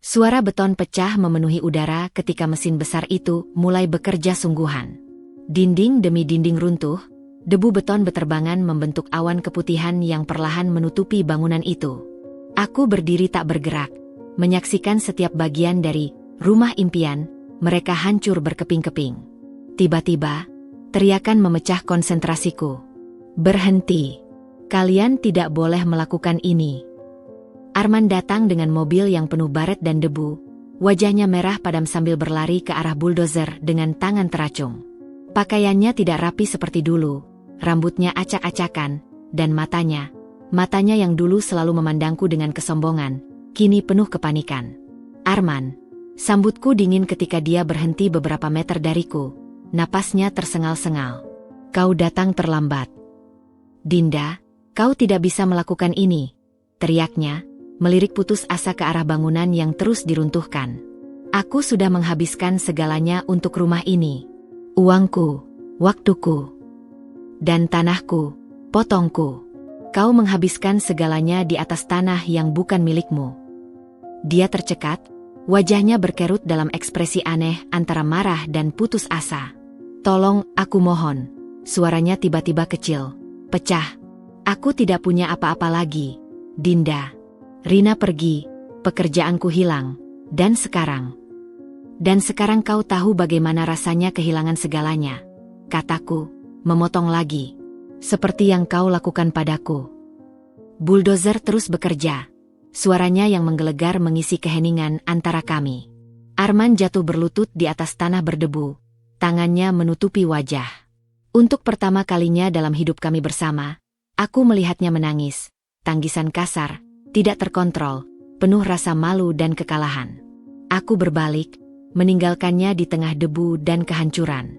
Suara beton pecah memenuhi udara ketika mesin besar itu mulai bekerja sungguhan. Dinding demi dinding runtuh. Debu beton beterbangan membentuk awan keputihan yang perlahan menutupi bangunan itu. Aku berdiri tak bergerak, menyaksikan setiap bagian dari rumah impian mereka hancur berkeping-keping. Tiba-tiba, teriakan memecah konsentrasiku. Berhenti! Kalian tidak boleh melakukan ini. Arman datang dengan mobil yang penuh baret dan debu, wajahnya merah padam sambil berlari ke arah bulldozer dengan tangan teracung. Pakaiannya tidak rapi seperti dulu, rambutnya acak-acakan, dan matanya yang dulu selalu memandangku dengan kesombongan, kini penuh kepanikan. Arman, sambutku dingin ketika dia berhenti beberapa meter dariku, napasnya tersengal-sengal. Kau datang terlambat. Dinda, kau tidak bisa melakukan ini, teriaknya, melirik putus asa ke arah bangunan yang terus diruntuhkan. Aku sudah menghabiskan segalanya untuk rumah ini. Uangku, waktuku, dan tanahku, potongku. Kau menghabiskan segalanya di atas tanah yang bukan milikmu. Dia tercekat, wajahnya berkerut dalam ekspresi aneh antara marah dan putus asa. Tolong, aku mohon. Suaranya tiba-tiba kecil, pecah. Aku tidak punya apa-apa lagi, Dinda. Rina pergi, pekerjaanku hilang, dan sekarang kau tahu bagaimana rasanya kehilangan segalanya, kataku, memotong lagi. Seperti yang kau lakukan padaku. Bulldozer terus bekerja. Suaranya yang menggelegar mengisi keheningan antara kami. Arman jatuh berlutut di atas tanah berdebu. Tangannya menutupi wajah. Untuk pertama kalinya dalam hidup kami bersama, aku melihatnya menangis. Tanggisan kasar, tidak terkontrol, penuh rasa malu dan kekalahan. Aku berbalik, meninggalkannya di tengah debu dan kehancuran.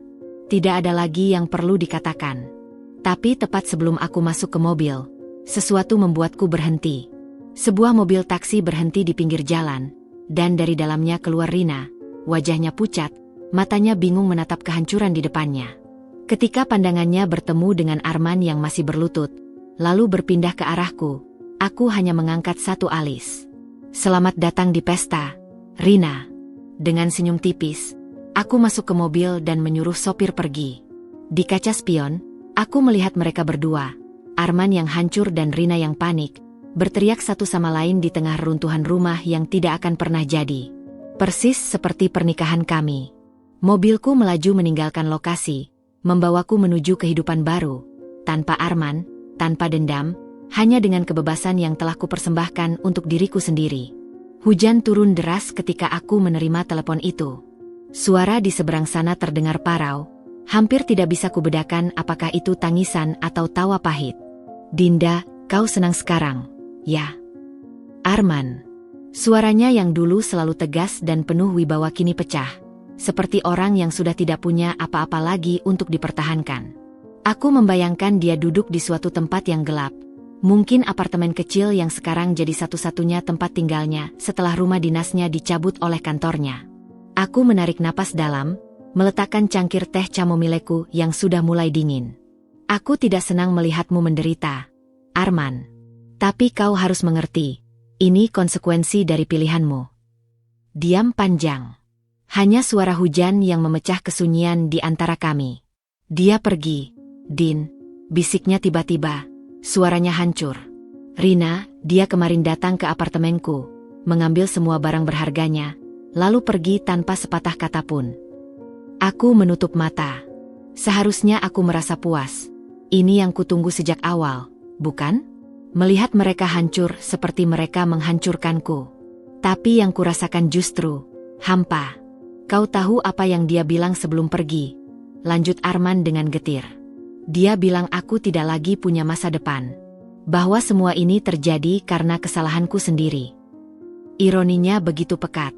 Tidak ada lagi yang perlu dikatakan. Tapi tepat sebelum aku masuk ke mobil, sesuatu membuatku berhenti. Sebuah mobil taksi berhenti di pinggir jalan, dan dari dalamnya keluar Rina. Wajahnya pucat, matanya bingung menatap kehancuran di depannya. Ketika pandangannya bertemu dengan Arman yang masih berlutut, lalu berpindah ke arahku, aku hanya mengangkat satu alis. Selamat datang di pesta, Rina. Dengan senyum tipis, aku masuk ke mobil dan menyuruh sopir pergi. Di kaca spion, aku melihat mereka berdua, Arman yang hancur dan Rina yang panik, berteriak satu sama lain di tengah runtuhan rumah yang tidak akan pernah jadi. Persis seperti pernikahan kami. Mobilku melaju meninggalkan lokasi, membawaku menuju kehidupan baru, tanpa Arman, tanpa dendam, hanya dengan kebebasan yang telah kupersembahkan untuk diriku sendiri. Hujan turun deras ketika aku menerima telepon itu. Suara di seberang sana terdengar parau. Hampir tidak bisa kubedakan apakah itu tangisan atau tawa pahit. Dinda, kau senang sekarang, ya? Arman. Suaranya yang dulu selalu tegas dan penuh wibawa kini pecah. Seperti orang yang sudah tidak punya apa-apa lagi untuk dipertahankan. Aku membayangkan dia duduk di suatu tempat yang gelap. Mungkin apartemen kecil yang sekarang jadi satu-satunya tempat tinggalnya setelah rumah dinasnya dicabut oleh kantornya. Aku menarik napas dalam, meletakkan cangkir teh camomileku yang sudah mulai dingin. Aku tidak senang melihatmu menderita, Arman. Tapi kau harus mengerti, ini konsekuensi dari pilihanmu. Diam panjang. Hanya suara hujan yang memecah kesunyian di antara kami. Dia pergi, Din, bisiknya tiba-tiba, suaranya hancur. Rina, dia kemarin datang ke apartemenku, mengambil semua barang berharganya, lalu pergi tanpa sepatah kata pun. Aku menutup mata. Seharusnya aku merasa puas. Ini yang kutunggu sejak awal, bukan? Melihat mereka hancur seperti mereka menghancurkanku. Tapi yang kurasakan justru hampa. Kau tahu apa yang dia bilang sebelum pergi? Lanjut Arman dengan getir. Dia bilang aku tidak lagi punya masa depan. Bahwa semua ini terjadi karena kesalahanku sendiri. Ironinya begitu pekat.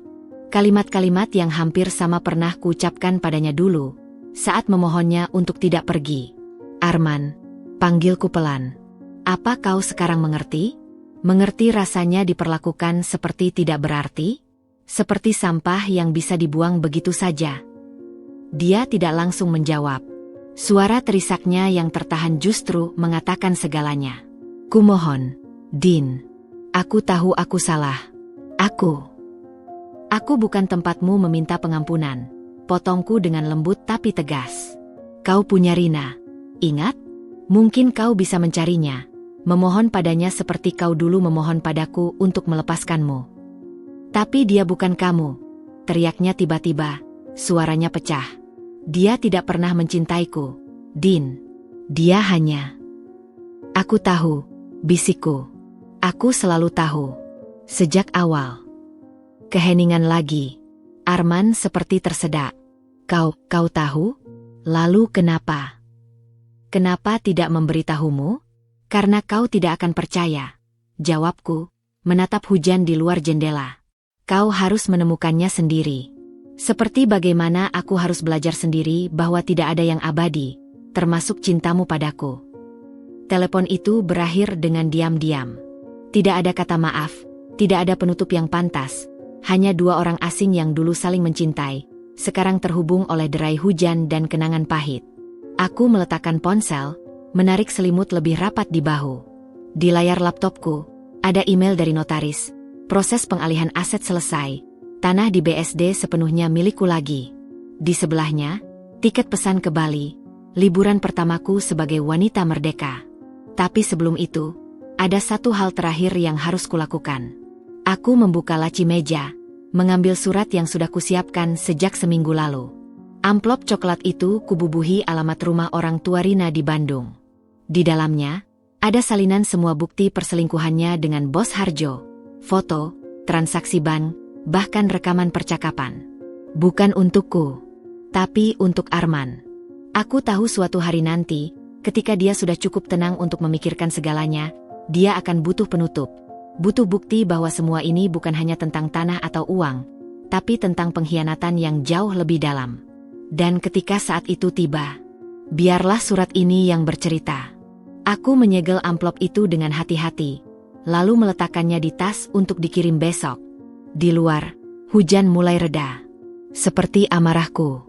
Kalimat-kalimat yang hampir sama pernah kuucapkan padanya dulu, saat memohonnya untuk tidak pergi. Arman, panggilku pelan. Apa kau sekarang mengerti? Mengerti rasanya diperlakukan seperti tidak berarti? Seperti sampah yang bisa dibuang begitu saja. Dia tidak langsung menjawab. Suara terisaknya yang tertahan justru mengatakan segalanya. Kumohon, Din. Aku tahu aku salah. Aku bukan tempatmu meminta pengampunan. Potongku dengan lembut tapi tegas. Kau punya Rina. Ingat? Mungkin kau bisa mencarinya. Memohon padanya seperti kau dulu memohon padaku untuk melepaskanmu. Tapi dia bukan kamu. Teriaknya tiba-tiba. Suaranya pecah. Dia tidak pernah mencintaiku, Din. Dia hanya... Aku tahu, bisikku. Aku selalu tahu. Sejak awal. Keheningan lagi. Arman seperti tersedak. Kau tahu? Lalu kenapa? Kenapa tidak memberitahumu? Karena kau tidak akan percaya. Jawabku, menatap hujan di luar jendela. Kau harus menemukannya sendiri. Seperti bagaimana aku harus belajar sendiri bahwa tidak ada yang abadi, termasuk cintamu padaku. Telepon itu berakhir dengan diam-diam. Tidak ada kata maaf, tidak ada penutup yang pantas. Hanya dua orang asing yang dulu saling mencintai, sekarang terhubung oleh derai hujan dan kenangan pahit. Aku meletakkan ponsel, menarik selimut lebih rapat di bahu. Di layar laptopku, ada email dari notaris. Proses pengalihan aset selesai. Tanah di BSD sepenuhnya milikku lagi. Di sebelahnya, tiket pesan ke Bali. Liburan pertamaku sebagai wanita merdeka. Tapi sebelum itu, ada satu hal terakhir yang harus kulakukan. Aku membuka laci meja, mengambil surat yang sudah kusiapkan sejak seminggu lalu. Amplop coklat itu kububuhi alamat rumah orang tua Rina di Bandung. Di dalamnya, ada salinan semua bukti perselingkuhannya dengan Bos Harjo, foto, transaksi bank, bahkan rekaman percakapan. Bukan untukku, tapi untuk Arman. Aku tahu suatu hari nanti, ketika dia sudah cukup tenang untuk memikirkan segalanya, dia akan butuh penutup. Butuh bukti bahwa semua ini bukan hanya tentang tanah atau uang, tapi tentang pengkhianatan yang jauh lebih dalam. Dan ketika saat itu tiba, biarlah surat ini yang bercerita. Aku menyegel amplop itu dengan hati-hati, lalu meletakkannya di tas untuk dikirim besok. Di luar, hujan mulai reda. Seperti amarahku,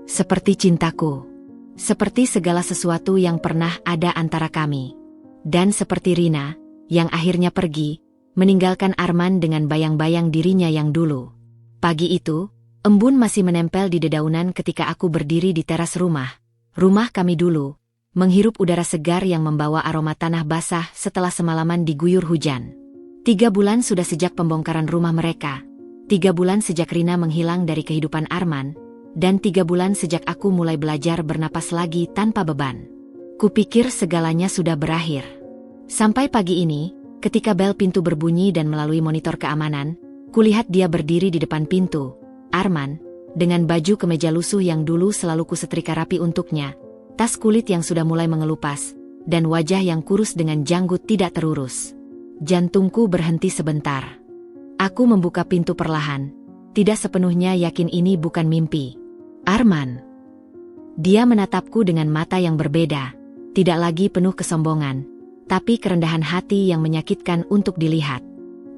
seperti cintaku, seperti segala sesuatu yang pernah ada antara kami. Dan seperti Rina, yang akhirnya pergi, meninggalkan Arman dengan bayang-bayang dirinya yang dulu. Pagi itu, embun masih menempel di dedaunan ketika aku berdiri di teras rumah kami dulu, menghirup udara segar yang membawa aroma tanah basah setelah semalaman diguyur hujan. 3 bulan sudah sejak pembongkaran rumah mereka, 3 bulan sejak Rina menghilang dari kehidupan Arman, dan 3 bulan sejak aku mulai belajar bernapas lagi tanpa beban. Kupikir segalanya sudah berakhir. Sampai pagi ini, ketika bel pintu berbunyi dan melalui monitor keamanan, kulihat dia berdiri di depan pintu. Arman, dengan baju kemeja lusuh yang dulu selalu kusetrika rapi untuknya, tas kulit yang sudah mulai mengelupas, dan wajah yang kurus dengan janggut tidak terurus. Jantungku berhenti sebentar. Aku membuka pintu perlahan, tidak sepenuhnya yakin ini bukan mimpi. Arman. Dia menatapku dengan mata yang berbeda, tidak lagi penuh kesombongan, tapi kerendahan hati yang menyakitkan untuk dilihat.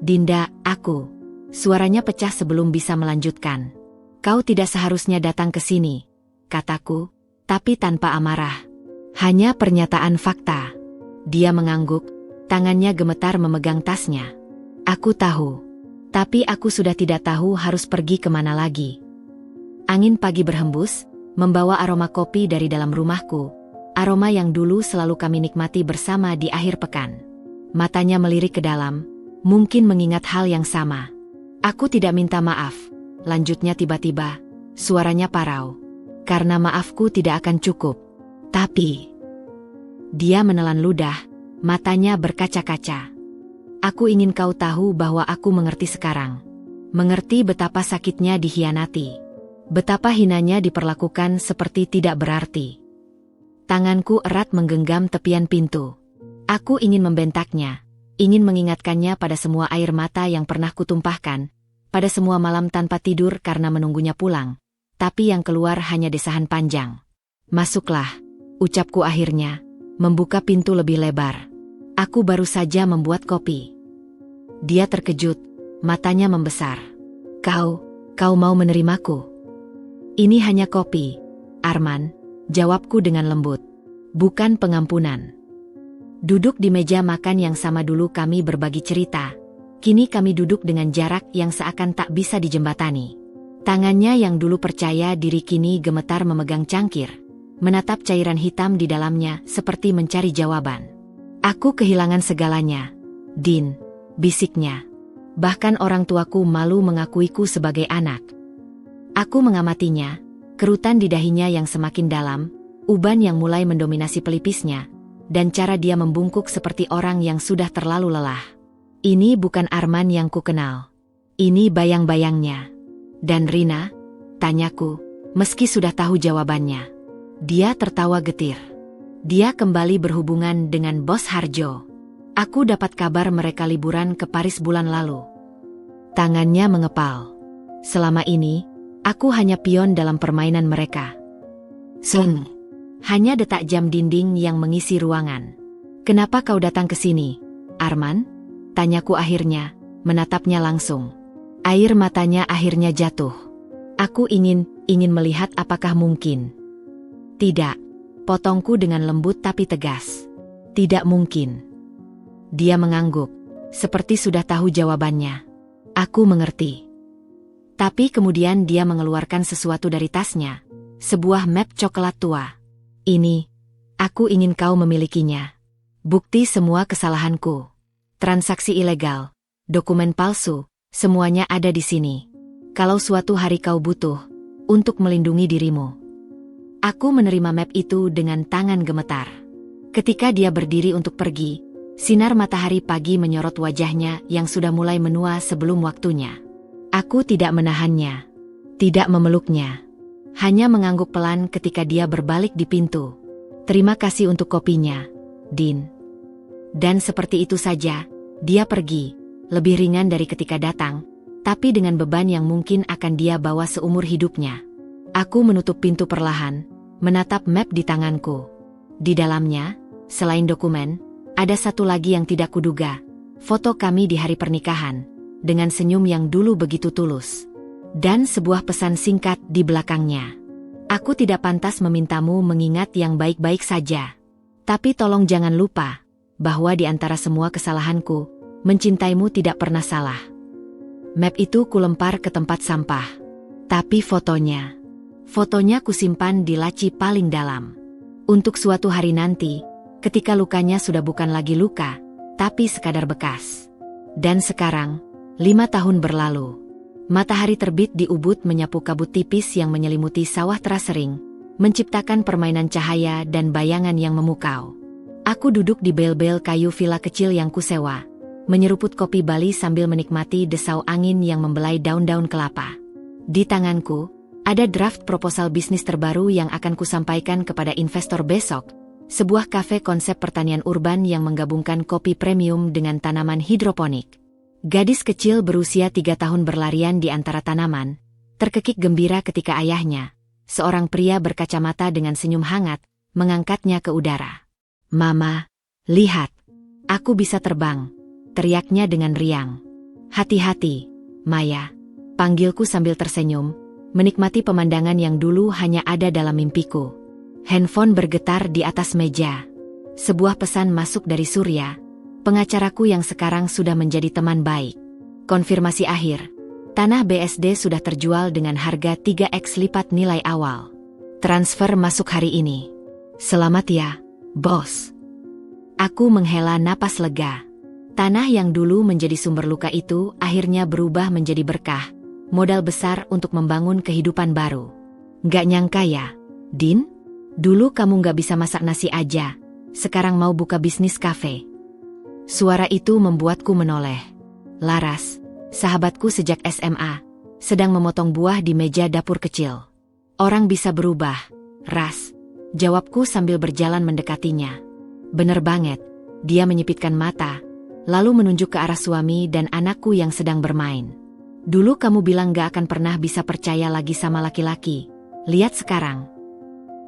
Dinda, aku. Suaranya pecah sebelum bisa melanjutkan. Kau tidak seharusnya datang ke sini, kataku, tapi tanpa amarah. Hanya pernyataan fakta. Dia mengangguk, tangannya gemetar memegang tasnya. Aku tahu, tapi aku sudah tidak tahu harus pergi kemana lagi. Angin pagi berhembus, membawa aroma kopi dari dalam rumahku. Aroma yang dulu selalu kami nikmati bersama di akhir pekan. Matanya melirik ke dalam, mungkin mengingat hal yang sama. Aku tidak minta maaf, lanjutnya tiba-tiba, suaranya parau. Karena maafku tidak akan cukup. Tapi, dia menelan ludah, matanya berkaca-kaca. Aku ingin kau tahu bahwa aku mengerti sekarang. Mengerti betapa sakitnya dikhianati. Betapa hinanya diperlakukan seperti tidak berarti. Tanganku erat menggenggam tepian pintu. Aku ingin membentaknya, ingin mengingatkannya pada semua air mata yang pernah kutumpahkan, pada semua malam tanpa tidur karena menunggunya pulang, tapi yang keluar hanya desahan panjang. Masuklah, ucapku akhirnya, membuka pintu lebih lebar. Aku baru saja membuat kopi. Dia terkejut, matanya membesar. Kau mau menerimaku? Ini hanya kopi, Arman. Jawabku dengan lembut. Bukan pengampunan. Duduk di meja makan yang sama dulu kami berbagi cerita. Kini kami duduk dengan jarak yang seakan tak bisa dijembatani. Tangannya yang dulu percaya diri kini gemetar memegang cangkir, menatap cairan hitam di dalamnya seperti mencari jawaban. Aku kehilangan segalanya, Din, bisiknya. Bahkan orang tuaku malu mengakuiku sebagai anak. Aku mengamatinya. Kerutan di dahinya yang semakin dalam, uban yang mulai mendominasi pelipisnya, dan cara dia membungkuk seperti orang yang sudah terlalu lelah. Ini bukan Arman yang kukenal. Ini bayang-bayangnya. Dan Rina? Tanyaku, meski sudah tahu jawabannya. Dia tertawa getir. Dia kembali berhubungan dengan Bos Harjo. Aku dapat kabar mereka liburan ke Paris bulan lalu. Tangannya mengepal. Selama ini, aku hanya pion dalam permainan mereka. Hanya detak jam dinding yang mengisi ruangan. Kenapa kau datang ke sini, Arman? Tanyaku akhirnya, menatapnya langsung. Air matanya akhirnya jatuh. Aku ingin melihat apakah mungkin. Tidak, potongku dengan lembut tapi tegas. Tidak mungkin. Dia mengangguk, seperti sudah tahu jawabannya. Aku mengerti. Tapi kemudian dia mengeluarkan sesuatu dari tasnya, sebuah map coklat tua. Ini, aku ingin kau memilikinya. Bukti semua kesalahanku. Transaksi ilegal, dokumen palsu, semuanya ada di sini. Kalau suatu hari kau butuh, untuk melindungi dirimu. Aku menerima map itu dengan tangan gemetar. Ketika dia berdiri untuk pergi, sinar matahari pagi menyorot wajahnya yang sudah mulai menua sebelum waktunya. Aku tidak menahannya, tidak memeluknya. Hanya mengangguk pelan ketika dia berbalik di pintu. Terima kasih untuk kopinya, Din. Dan seperti itu saja, dia pergi, lebih ringan dari ketika datang, tapi dengan beban yang mungkin akan dia bawa seumur hidupnya. Aku menutup pintu perlahan, menatap map di tanganku. Di dalamnya, selain dokumen, ada satu lagi yang tidak kuduga, foto kami di hari pernikahan, dengan senyum yang dulu begitu tulus. Dan sebuah pesan singkat di belakangnya. Aku tidak pantas memintamu mengingat yang baik-baik saja. Tapi tolong jangan lupa, bahwa di antara semua kesalahanku, mencintaimu tidak pernah salah. Map itu kulempar ke tempat sampah. Tapi fotonya kusimpan di laci paling dalam. Untuk suatu hari nanti, ketika lukanya sudah bukan lagi luka, tapi sekadar bekas. Dan sekarang, 5 tahun berlalu. Matahari terbit di Ubud menyapu kabut tipis yang menyelimuti sawah terasering, menciptakan permainan cahaya dan bayangan yang memukau. Aku duduk di bel-bel kayu villa kecil yang kusewa, menyeruput kopi Bali sambil menikmati desau angin yang membelai daun-daun kelapa. Di tanganku, ada draft proposal bisnis terbaru yang akan kusampaikan kepada investor besok, sebuah kafe konsep pertanian urban yang menggabungkan kopi premium dengan tanaman hidroponik. Gadis kecil berusia 3 tahun berlarian di antara tanaman, terkekik gembira ketika ayahnya, seorang pria berkacamata dengan senyum hangat, mengangkatnya ke udara. Mama, lihat, aku bisa terbang, teriaknya dengan riang. Hati-hati, Maya, panggilku sambil tersenyum, menikmati pemandangan yang dulu hanya ada dalam mimpiku. Handphone bergetar di atas meja. Sebuah pesan masuk dari Surya, pengacaraku yang sekarang sudah menjadi teman baik. Konfirmasi akhir, tanah BSD sudah terjual dengan harga 3x lipat nilai awal. Transfer masuk hari ini. Selamat ya, Bos. Aku menghela napas lega. Tanah yang dulu menjadi sumber luka itu akhirnya berubah menjadi berkah, modal besar untuk membangun kehidupan baru. Nggak nyangka ya, Din? Dulu kamu nggak bisa masak nasi aja, sekarang mau buka bisnis kafe. Suara itu membuatku menoleh. Laras, sahabatku sejak SMA, sedang memotong buah di meja dapur kecil. Orang bisa berubah, Ras. Jawabku sambil berjalan mendekatinya. Bener banget, dia menyipitkan mata, lalu menunjuk ke arah suami dan anakku yang sedang bermain. Dulu kamu bilang gak akan pernah bisa percaya lagi sama laki-laki. Lihat sekarang.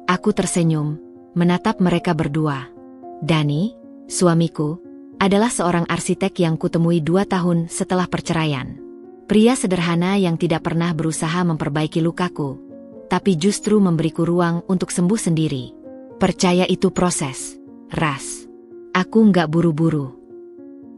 Aku tersenyum, menatap mereka berdua. Dani, suamiku, adalah seorang arsitek yang kutemui 2 tahun setelah perceraian. Pria sederhana yang tidak pernah berusaha memperbaiki lukaku, tapi justru memberiku ruang untuk sembuh sendiri. Percaya itu proses, Ras. Aku nggak buru-buru.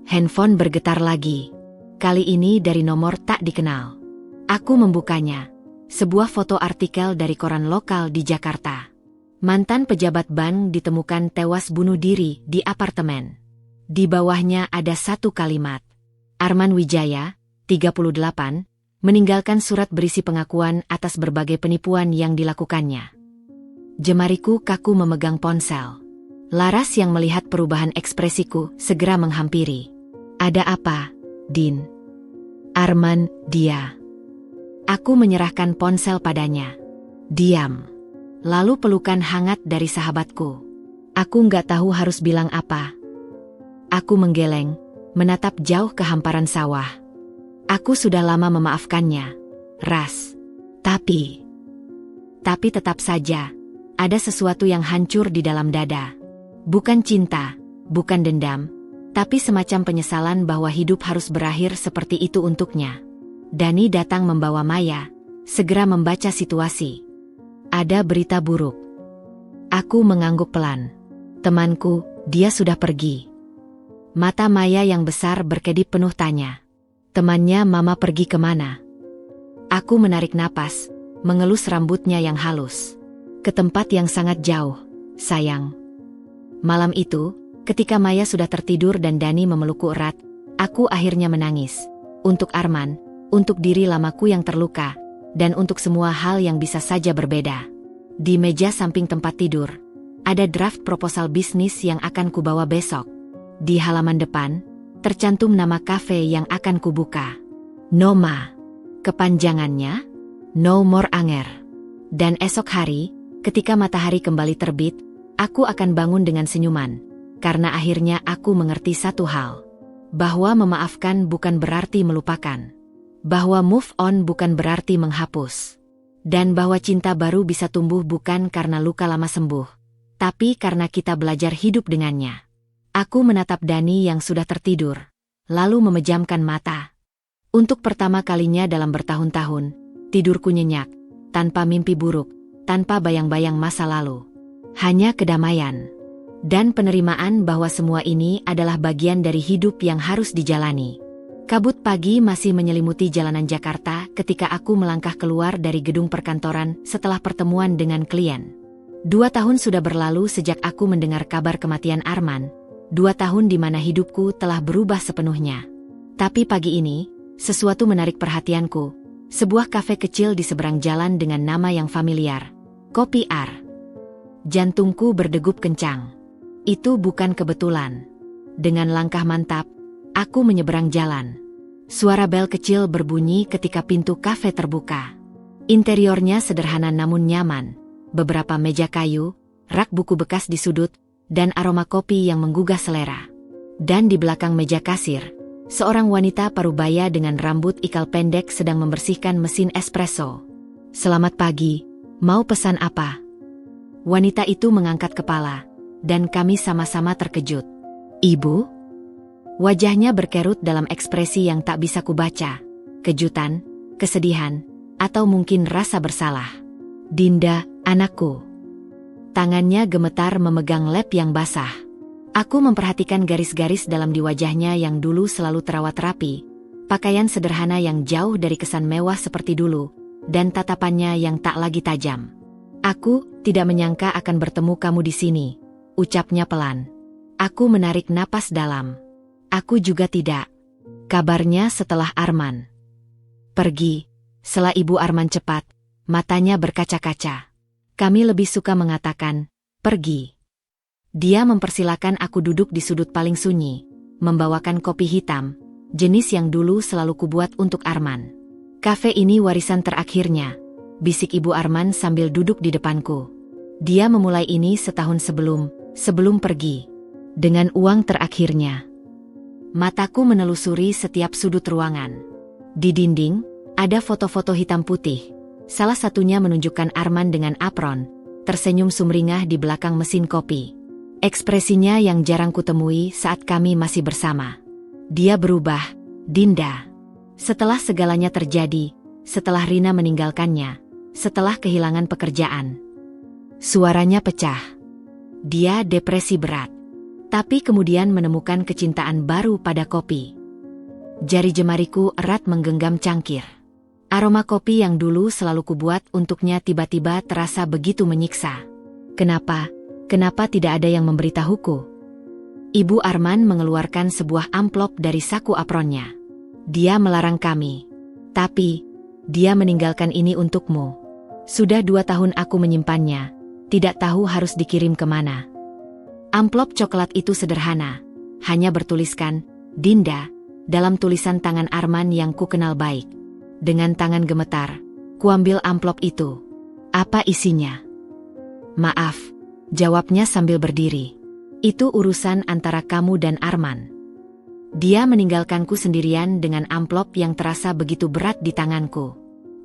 Handphone bergetar lagi. Kali ini dari nomor tak dikenal. Aku membukanya. Sebuah foto artikel dari koran lokal di Jakarta. Mantan pejabat bank ditemukan tewas bunuh diri di apartemen. Di bawahnya ada satu kalimat. Arman Wijaya, 38, meninggalkan surat berisi pengakuan atas berbagai penipuan yang dilakukannya. Jemariku kaku memegang ponsel. Laras yang melihat perubahan ekspresiku segera menghampiri. Ada apa, Din? Arman, dia. Aku menyerahkan ponsel padanya. Diam. Lalu pelukan hangat dari sahabatku. Aku nggak tahu harus bilang apa. Aku menggeleng, menatap jauh ke hamparan sawah. Aku sudah lama memaafkannya, Ras. Tapi tetap saja, ada sesuatu yang hancur di dalam dada. Bukan cinta, bukan dendam, tapi semacam penyesalan bahwa hidup harus berakhir seperti itu untuknya. Dani datang membawa Maya, segera membaca situasi. Ada berita buruk. Aku mengangguk pelan. Temanku, dia sudah pergi. Mata Maya yang besar berkedip penuh tanya. Temannya Mama pergi kemana? Aku menarik napas, mengelus rambutnya yang halus. Ke tempat yang sangat jauh, sayang. Malam itu, ketika Maya sudah tertidur dan Dani memelukku erat, aku akhirnya menangis. Untuk Arman, untuk diri lamaku yang terluka, dan untuk semua hal yang bisa saja berbeda. Di meja samping tempat tidur, ada draft proposal bisnis yang akan kubawa besok. Di halaman depan, tercantum nama kafe yang akan kubuka. Noma. Kepanjangannya, No More Anger. Dan esok hari, ketika matahari kembali terbit, aku akan bangun dengan senyuman. Karena akhirnya aku mengerti satu hal. Bahwa memaafkan bukan berarti melupakan. Bahwa move on bukan berarti menghapus. Dan bahwa cinta baru bisa tumbuh bukan karena luka lama sembuh, tapi karena kita belajar hidup dengannya. Aku menatap Dani yang sudah tertidur, lalu memejamkan mata. Untuk pertama kalinya dalam bertahun-tahun, tidurku nyenyak, tanpa mimpi buruk, tanpa bayang-bayang masa lalu. Hanya kedamaian. Dan penerimaan bahwa semua ini adalah bagian dari hidup yang harus dijalani. Kabut pagi masih menyelimuti jalanan Jakarta ketika aku melangkah keluar dari gedung perkantoran setelah pertemuan dengan klien. 2 tahun sudah berlalu sejak aku mendengar kabar kematian Arman. 2 tahun di mana hidupku telah berubah sepenuhnya. Tapi pagi ini, sesuatu menarik perhatianku. Sebuah kafe kecil di seberang jalan dengan nama yang familiar. Kopi R. Jantungku berdegup kencang. Itu bukan kebetulan. Dengan langkah mantap, aku menyeberang jalan. Suara bel kecil berbunyi ketika pintu kafe terbuka. Interiornya sederhana namun nyaman. Beberapa meja kayu, rak buku bekas di sudut, dan aroma kopi yang menggugah selera. Dan di belakang meja kasir, seorang wanita parubaya dengan rambut ikal pendek sedang membersihkan mesin espresso. Selamat pagi, mau pesan apa? Wanita itu mengangkat kepala, dan kami sama-sama terkejut. Ibu? Wajahnya berkerut dalam ekspresi yang tak bisa kubaca. Kejutan, kesedihan, atau mungkin rasa bersalah. Dinda, anakku. Tangannya gemetar memegang lap yang basah. Aku memperhatikan garis-garis dalam di wajahnya yang dulu selalu terawat rapi, pakaian sederhana yang jauh dari kesan mewah seperti dulu, dan tatapannya yang tak lagi tajam. Aku tidak menyangka akan bertemu kamu di sini, ucapnya pelan. Aku menarik napas dalam. Aku juga tidak. Kabarnya setelah Arman pergi, sela ibu Arman cepat, matanya berkaca-kaca. Kami lebih suka mengatakan, pergi. Dia mempersilakan aku duduk di sudut paling sunyi, membawakan kopi hitam, jenis yang dulu selalu kubuat untuk Arman. Kafe ini warisan terakhirnya, bisik ibu Arman sambil duduk di depanku. Dia memulai ini setahun sebelum pergi. Dengan uang terakhirnya. Mataku menelusuri setiap sudut ruangan. Di dinding, ada foto-foto hitam putih. Salah satunya menunjukkan Arman dengan apron, tersenyum sumringah di belakang mesin kopi. Ekspresinya yang jarang kutemui saat kami masih bersama. Dia berubah, Dinda. Setelah segalanya terjadi, setelah Rina meninggalkannya, setelah kehilangan pekerjaan. Suaranya pecah. Dia depresi berat. Tapi kemudian menemukan kecintaan baru pada kopi. Jari jemariku erat menggenggam cangkir. Aroma kopi yang dulu selalu kubuat untuknya tiba-tiba terasa begitu menyiksa. Kenapa tidak ada yang memberitahuku? Ibu Arman mengeluarkan sebuah amplop dari saku apronnya. Dia melarang kami. Tapi, dia meninggalkan ini untukmu. Sudah 2 tahun aku menyimpannya, tidak tahu harus dikirim kemana. Amplop coklat itu sederhana, hanya bertuliskan, Dinda, dalam tulisan tangan Arman yang ku kenal baik. Dengan tangan gemetar, kuambil amplop itu. Apa isinya? Maaf, jawabnya sambil berdiri. Itu urusan antara kamu dan Arman. Dia meninggalkanku sendirian dengan amplop yang terasa begitu berat di tanganku.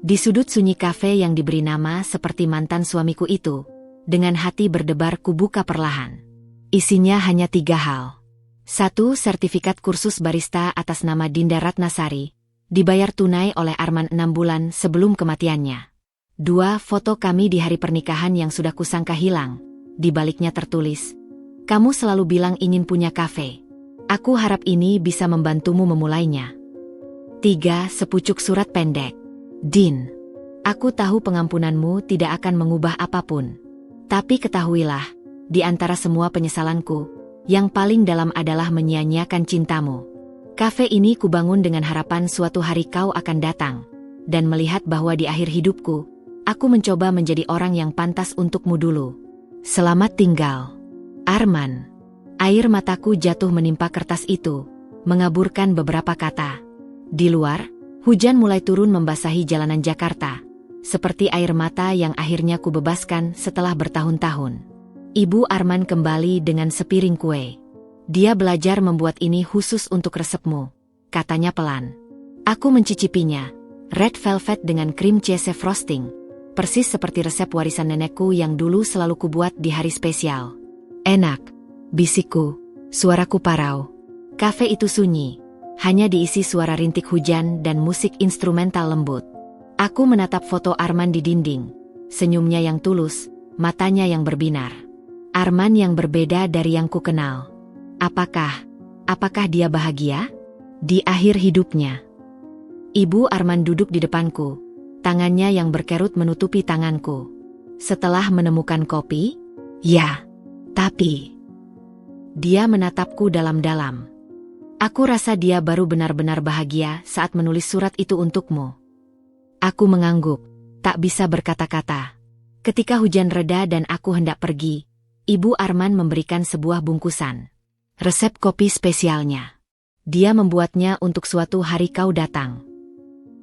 Di sudut sunyi kafe yang diberi nama seperti mantan suamiku itu, dengan hati berdebar kubuka perlahan. Isinya hanya 3 hal. 1. Sertifikat kursus barista atas nama Dinda Ratnasari, dibayar tunai oleh Arman 6 bulan sebelum kematiannya. 2. Foto kami di hari pernikahan yang sudah kusangka hilang. Di baliknya tertulis, "Kamu selalu bilang ingin punya kafe. Aku harap ini bisa membantumu memulainya." 3. Sepucuk surat pendek. Din, aku tahu pengampunanmu tidak akan mengubah apapun. Tapi ketahuilah, di antara semua penyesalanku, yang paling dalam adalah menyia-nyiakan cintamu. Kafe ini kubangun dengan harapan suatu hari kau akan datang, dan melihat bahwa di akhir hidupku, aku mencoba menjadi orang yang pantas untukmu dulu. Selamat tinggal, Arman. Air mataku jatuh menimpa kertas itu, mengaburkan beberapa kata. Di luar, hujan mulai turun membasahi jalanan Jakarta, seperti air mata yang akhirnya kubebaskan setelah bertahun-tahun. Ibu Arman kembali dengan sepiring kue. "Dia belajar membuat ini khusus untuk resepmu," katanya pelan. Aku mencicipinya, red velvet dengan krim cheese frosting, persis seperti resep warisan nenekku yang dulu selalu kubuat di hari spesial. "Enak," bisikku, suaraku parau. Kafe itu sunyi, hanya diisi suara rintik hujan dan musik instrumental lembut. Aku menatap foto Arman di dinding, senyumnya yang tulus, matanya yang berbinar. Arman yang berbeda dari yang ku kenal. Apakah dia bahagia? Di akhir hidupnya. Ibu Arman duduk di depanku, tangannya yang berkerut menutupi tanganku. Setelah menemukan kopi? Ya, tapi... Dia menatapku dalam-dalam. Aku rasa dia baru benar-benar bahagia saat menulis surat itu untukmu. Aku mengangguk, tak bisa berkata-kata. Ketika hujan reda dan aku hendak pergi, Ibu Arman memberikan sebuah bungkusan. Resep kopi spesialnya. Dia membuatnya untuk suatu hari kau datang.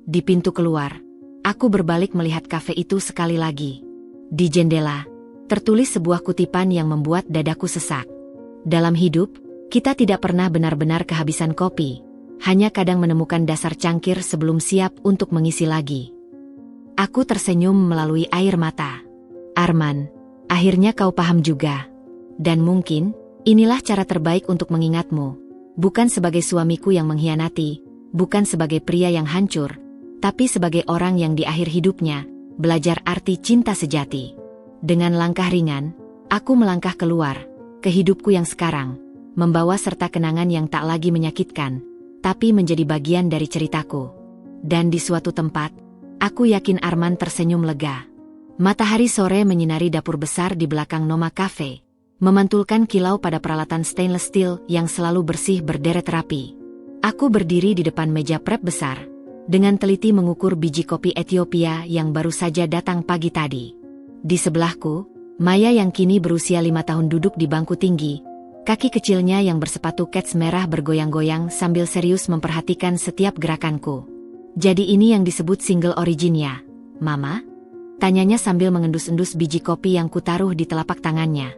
Di pintu keluar, aku berbalik melihat kafe itu sekali lagi. Di jendela, tertulis sebuah kutipan yang membuat dadaku sesak. Dalam hidup, kita tidak pernah benar-benar kehabisan kopi, hanya kadang menemukan dasar cangkir sebelum siap untuk mengisi lagi. Aku tersenyum melalui air mata. Arman, akhirnya kau paham juga. Dan mungkin, inilah cara terbaik untuk mengingatmu. Bukan sebagai suamiku yang mengkhianati, bukan sebagai pria yang hancur, tapi sebagai orang yang di akhir hidupnya, belajar arti cinta sejati. Dengan langkah ringan, aku melangkah keluar, ke hidupku yang sekarang, membawa serta kenangan yang tak lagi menyakitkan, tapi menjadi bagian dari ceritaku. Dan di suatu tempat, aku yakin Arman tersenyum lega. Matahari sore menyinari dapur besar di belakang Noma Cafe, memantulkan kilau pada peralatan stainless steel yang selalu bersih berderet rapi. Aku berdiri di depan meja prep besar, dengan teliti mengukur biji kopi Ethiopia yang baru saja datang pagi tadi. Di sebelahku, Maya yang kini berusia 5 tahun duduk di bangku tinggi, kaki kecilnya yang bersepatu kets merah bergoyang-goyang sambil serius memperhatikan setiap gerakanku. "Jadi ini yang disebut single origin-nya, Mama?" Tanyanya sambil mengendus-endus biji kopi yang kutaruh di telapak tangannya.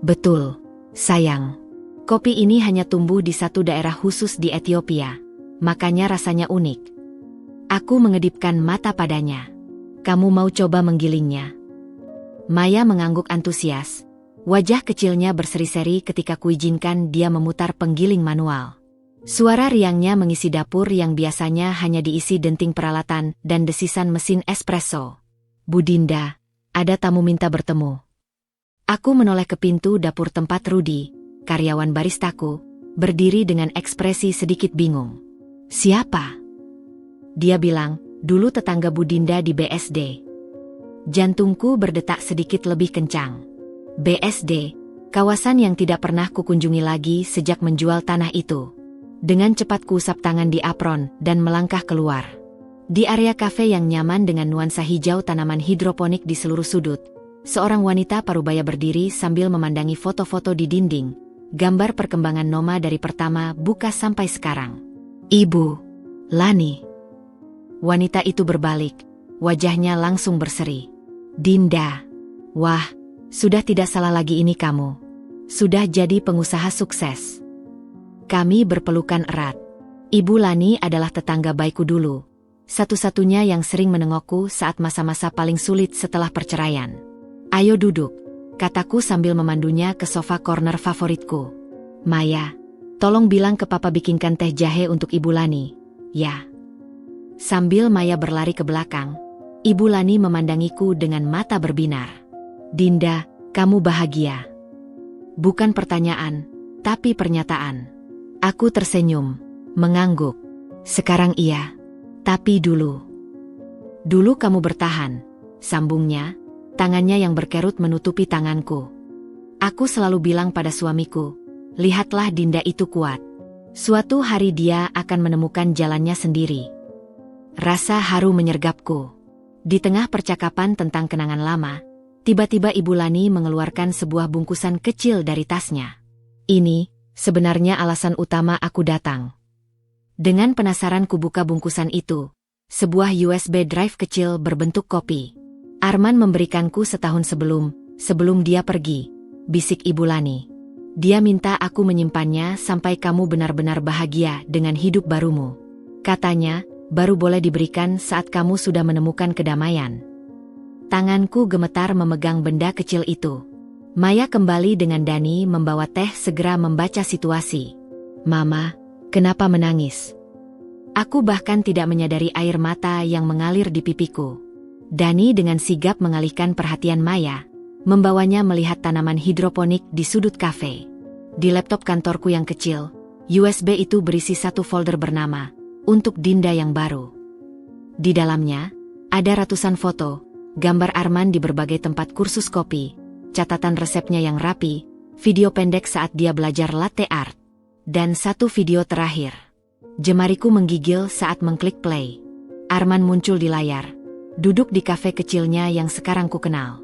"Betul, sayang. Kopi ini hanya tumbuh di satu daerah khusus di Ethiopia, makanya rasanya unik." Aku mengedipkan mata padanya. "Kamu mau coba menggilingnya?" Maya mengangguk antusias. Wajah kecilnya berseri-seri ketika kuizinkan dia memutar penggiling manual. Suara riangnya mengisi dapur yang biasanya hanya diisi denting peralatan dan desisan mesin espresso. "Bu Dinda, ada tamu minta bertemu." Aku menoleh ke pintu dapur tempat Rudi, karyawan baristaku, berdiri dengan ekspresi sedikit bingung. "Siapa?" Dia bilang, "Dulu tetangga Bu Dinda di BSD." Jantungku berdetak sedikit lebih kencang. BSD, kawasan yang tidak pernah kukunjungi lagi sejak menjual tanah itu. Dengan cepat kuusap tangan di apron dan melangkah keluar. Di area kafe yang nyaman dengan nuansa hijau tanaman hidroponik di seluruh sudut, seorang wanita parubaya berdiri sambil memandangi foto-foto di dinding, gambar perkembangan Noma dari pertama buka sampai sekarang. "Ibu, Lani." Wanita itu berbalik, wajahnya langsung berseri. "Dinda, wah, sudah tidak salah lagi ini kamu. Sudah jadi pengusaha sukses." Kami berpelukan erat. Ibu Lani adalah tetangga baikku dulu, satu-satunya yang sering menengokku saat masa-masa paling sulit setelah perceraian. "Ayo duduk," kataku sambil memandunya ke sofa corner favoritku. Maya, tolong bilang ke papa bikinkan teh jahe untuk Ibu Lani, ya. Sambil Maya berlari ke belakang, Ibu Lani memandangiku dengan mata berbinar. Dinda, kamu bahagia? Bukan pertanyaan, tapi pernyataan. Aku tersenyum, mengangguk. Sekarang iya, tapi dulu. Dulu kamu bertahan, sambungnya, tangannya yang berkerut menutupi tanganku. Aku selalu bilang pada suamiku, lihatlah Dinda itu kuat. Suatu hari dia akan menemukan jalannya sendiri. Rasa haru menyergapku. Di tengah percakapan tentang kenangan lama, tiba-tiba Ibu Lani mengeluarkan sebuah bungkusan kecil dari tasnya. Ini, sebenarnya alasan utama aku datang. Dengan penasaran kubuka bungkusan itu, sebuah USB drive kecil berbentuk kopi. Arman memberikanku setahun sebelum dia pergi, bisik Ibu Lani. Dia minta aku menyimpannya sampai kamu benar-benar bahagia dengan hidup barumu. Katanya, baru boleh diberikan saat kamu sudah menemukan kedamaian. Tanganku gemetar memegang benda kecil itu. Maya kembali dengan Dani membawa teh segera membaca situasi. Mama, kenapa menangis? Aku bahkan tidak menyadari air mata yang mengalir di pipiku. Dani dengan sigap mengalihkan perhatian Maya, membawanya melihat tanaman hidroponik di sudut kafe. Di laptop kantorku yang kecil, USB itu berisi satu folder bernama, Untuk Dinda yang Baru. Di dalamnya, ada ratusan foto, gambar Arman di berbagai tempat kursus kopi, catatan resepnya yang rapi, video pendek saat dia belajar latte art, dan satu video terakhir. Jemariku menggigil saat mengklik play. Arman muncul di layar, duduk di kafe kecilnya yang sekarang ku kenal.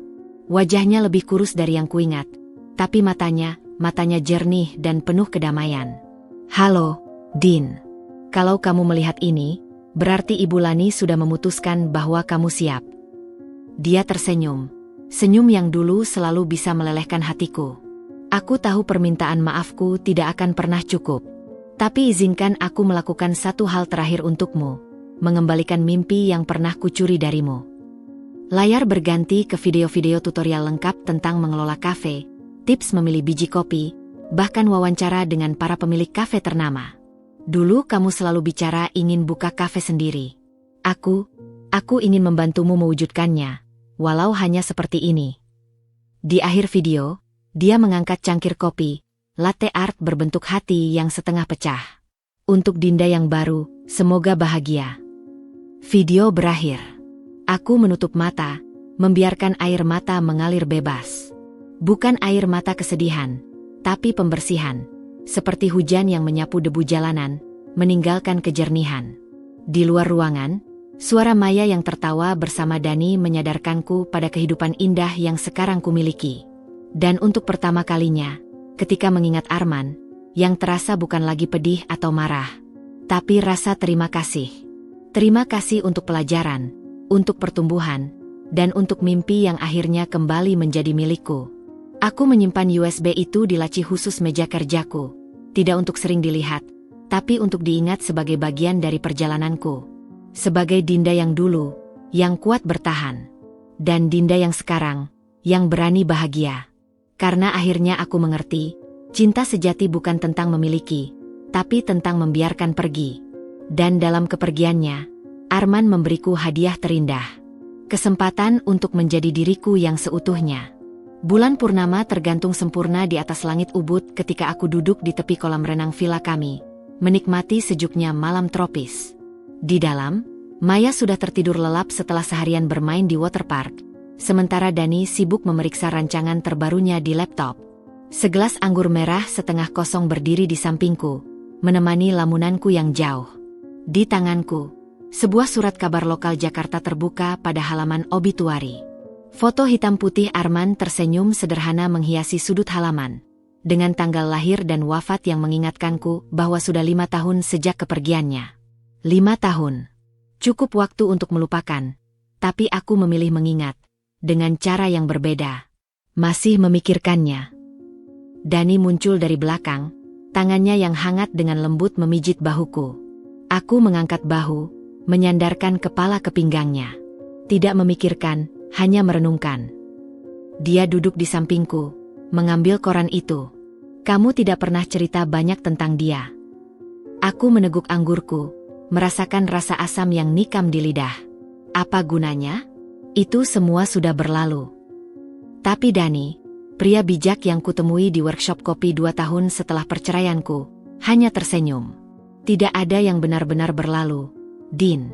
Wajahnya lebih kurus dari yang kuingat, tapi matanya jernih dan penuh kedamaian. Halo, Din. Kalau kamu melihat ini, berarti Ibu Lani sudah memutuskan bahwa kamu siap. Dia tersenyum, senyum yang dulu selalu bisa melelehkan hatiku. Aku tahu permintaan maafku tidak akan pernah cukup. Tapi izinkan aku melakukan satu hal terakhir untukmu, mengembalikan mimpi yang pernah kucuri darimu. Layar berganti ke video-video tutorial lengkap tentang mengelola kafe, tips memilih biji kopi, bahkan wawancara dengan para pemilik kafe ternama. Dulu kamu selalu bicara ingin buka kafe sendiri. Aku ingin membantumu mewujudkannya, walau hanya seperti ini. Di akhir video, dia mengangkat cangkir kopi, latte art berbentuk hati yang setengah pecah. Untuk Dinda yang baru, semoga bahagia. Video berakhir. Aku menutup mata, membiarkan air mata mengalir bebas. Bukan air mata kesedihan, tapi pembersihan. Seperti hujan yang menyapu debu jalanan, meninggalkan kejernihan. Di luar ruangan, suara Maya yang tertawa bersama Dani menyadarkanku pada kehidupan indah yang sekarang kumiliki. Dan untuk pertama kalinya, ketika mengingat Arman, yang terasa bukan lagi pedih atau marah, tapi rasa terima kasih. Terima kasih untuk pelajaran, untuk pertumbuhan, dan untuk mimpi yang akhirnya kembali menjadi milikku. Aku menyimpan USB itu di laci khusus meja kerjaku, tidak untuk sering dilihat, tapi untuk diingat sebagai bagian dari perjalananku. Sebagai Dinda yang dulu, yang kuat bertahan. Dan Dinda yang sekarang, yang berani bahagia. Karena akhirnya aku mengerti, cinta sejati bukan tentang memiliki, tapi tentang membiarkan pergi. Dan dalam kepergiannya, Arman memberiku hadiah terindah. Kesempatan untuk menjadi diriku yang seutuhnya. Bulan purnama tergantung sempurna di atas langit Ubud ketika aku duduk di tepi kolam renang villa kami, menikmati sejuknya malam tropis. Di dalam, Maya sudah tertidur lelap setelah seharian bermain di waterpark. Sementara Dani sibuk memeriksa rancangan terbarunya di laptop. Segelas anggur merah setengah kosong berdiri di sampingku, menemani lamunanku yang jauh. Di tanganku, sebuah surat kabar lokal Jakarta terbuka pada halaman obituari. Foto hitam putih Arman tersenyum sederhana menghiasi sudut halaman, dengan tanggal lahir dan wafat yang mengingatkanku bahwa sudah 5 tahun sejak kepergiannya. 5 tahun. Cukup waktu untuk melupakan, tapi aku memilih mengingat. Dengan cara yang berbeda. Masih memikirkannya. Dani muncul dari belakang, tangannya yang hangat dengan lembut memijit bahuku. Aku mengangkat bahu, menyandarkan kepala ke pinggangnya. Tidak memikirkan, hanya merenungkan. Dia duduk di sampingku, mengambil koran itu. Kamu tidak pernah cerita banyak tentang dia. Aku meneguk anggurku, merasakan rasa asam yang nikam di lidah. Apa gunanya? Itu semua sudah berlalu. Tapi Dani, pria bijak yang kutemui di workshop kopi 2 tahun setelah perceraianku, hanya tersenyum. Tidak ada yang benar-benar berlalu, Din.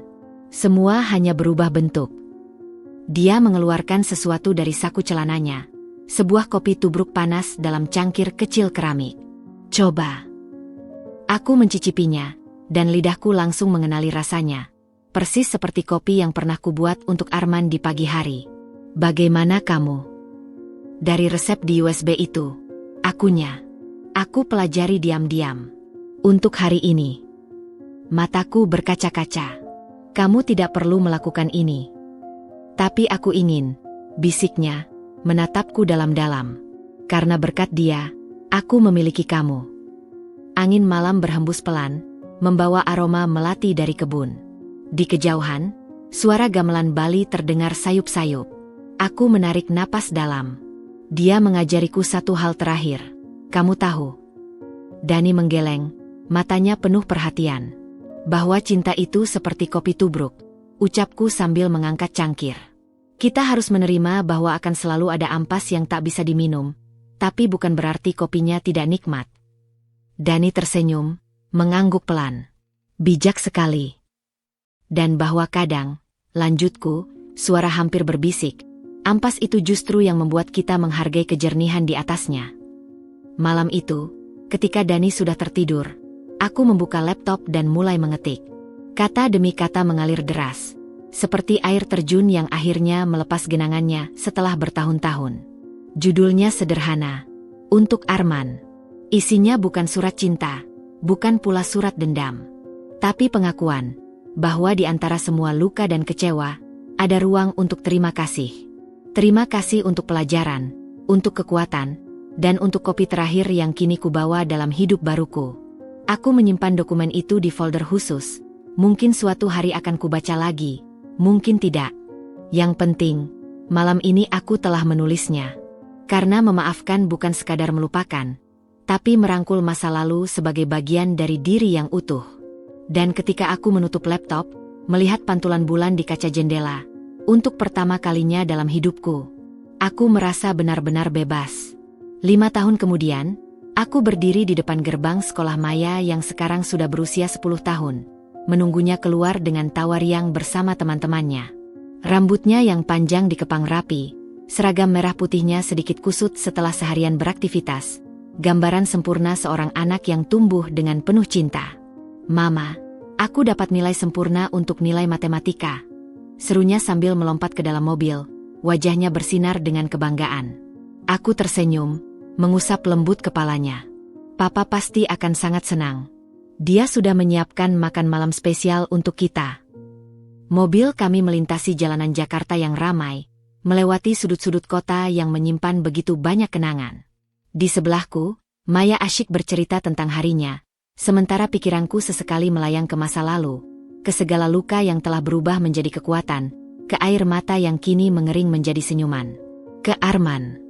Semua hanya berubah bentuk. Dia mengeluarkan sesuatu dari saku celananya. Sebuah kopi tubruk panas dalam cangkir kecil keramik. Coba. Aku mencicipinya, dan lidahku langsung mengenali rasanya. Persis seperti kopi yang pernah kubuat untuk Arman di pagi hari. Bagaimana kamu? Dari resep di USB itu, akunya. Aku pelajari diam-diam. Untuk hari ini. Mataku berkaca-kaca. Kamu tidak perlu melakukan ini. Tapi aku ingin, bisiknya, menatapku dalam-dalam. Karena berkat dia, aku memiliki kamu. Angin malam berhembus pelan, membawa aroma melati dari kebun. Di kejauhan, suara gamelan Bali terdengar sayup-sayup. Aku menarik napas dalam. Dia mengajariku satu hal terakhir. Kamu tahu? Dani menggeleng, matanya penuh perhatian. Bahwa cinta itu seperti kopi tubruk, ucapku sambil mengangkat cangkir. Kita harus menerima bahwa akan selalu ada ampas yang tak bisa diminum, tapi bukan berarti kopinya tidak nikmat. Dani tersenyum, mengangguk pelan. Bijak sekali. Dan bahwa kadang, lanjutku, suara hampir berbisik, ampas itu justru yang membuat kita menghargai kejernihan di atasnya. Malam itu, ketika Dani sudah tertidur, aku membuka laptop dan mulai mengetik. Kata demi kata mengalir deras, seperti air terjun yang akhirnya melepas genangannya setelah bertahun-tahun. Judulnya sederhana, Untuk Arman. Isinya bukan surat cinta, bukan pula surat dendam, tapi pengakuan bahwa di antara semua luka dan kecewa, ada ruang untuk terima kasih. Terima kasih untuk pelajaran, untuk kekuatan, dan untuk kopi terakhir yang kini kubawa dalam hidup baruku. Aku menyimpan dokumen itu di folder khusus. Mungkin suatu hari akan kubaca lagi, mungkin tidak. Yang penting, malam ini aku telah menulisnya. Karena memaafkan bukan sekadar melupakan, tapi merangkul masa lalu sebagai bagian dari diri yang utuh. Dan ketika aku menutup laptop, melihat pantulan bulan di kaca jendela, untuk pertama kalinya dalam hidupku, aku merasa benar-benar bebas. 5 tahun kemudian, aku berdiri di depan gerbang sekolah Maya yang sekarang sudah berusia 10 tahun, menunggunya keluar dengan tawa riang bersama teman-temannya. Rambutnya yang panjang dikepang rapi, seragam merah putihnya sedikit kusut setelah seharian beraktivitas, gambaran sempurna seorang anak yang tumbuh dengan penuh cinta. Mama, aku dapat nilai sempurna untuk nilai matematika, serunya sambil melompat ke dalam mobil, wajahnya bersinar dengan kebanggaan. Aku tersenyum, mengusap lembut kepalanya. Papa pasti akan sangat senang. Dia sudah menyiapkan makan malam spesial untuk kita. Mobil kami melintasi jalanan Jakarta yang ramai, melewati sudut-sudut kota yang menyimpan begitu banyak kenangan. Di sebelahku, Maya asyik bercerita tentang harinya, sementara pikiranku sesekali melayang ke masa lalu, ke segala luka yang telah berubah menjadi kekuatan, ke air mata yang kini mengering menjadi senyuman. Ke Arman.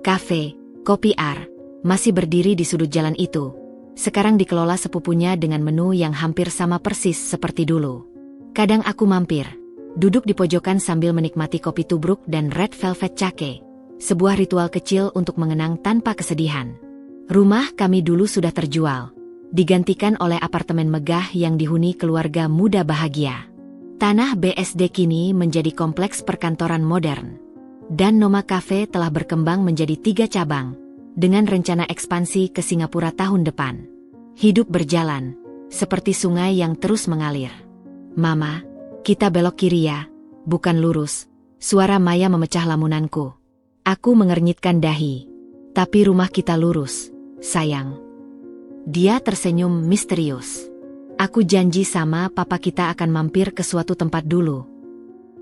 Kafe, Kopi Ar, masih berdiri di sudut jalan itu. Sekarang dikelola sepupunya dengan menu yang hampir sama persis seperti dulu. Kadang aku mampir, duduk di pojokan sambil menikmati kopi tubruk dan red velvet cake, sebuah ritual kecil untuk mengenang tanpa kesedihan. Rumah kami dulu sudah terjual, digantikan oleh apartemen megah yang dihuni keluarga muda bahagia. Tanah BSD kini menjadi kompleks perkantoran modern. Dan Noma Cafe telah berkembang menjadi 3 cabang, dengan rencana ekspansi ke Singapura tahun depan. Hidup berjalan, seperti sungai yang terus mengalir. Mama, kita belok kiri ya, bukan lurus. Suara Maya memecah lamunanku. Aku mengernyitkan dahi. Tapi rumah kita lurus, sayang. Dia tersenyum misterius. Aku janji sama papa kita akan mampir ke suatu tempat dulu.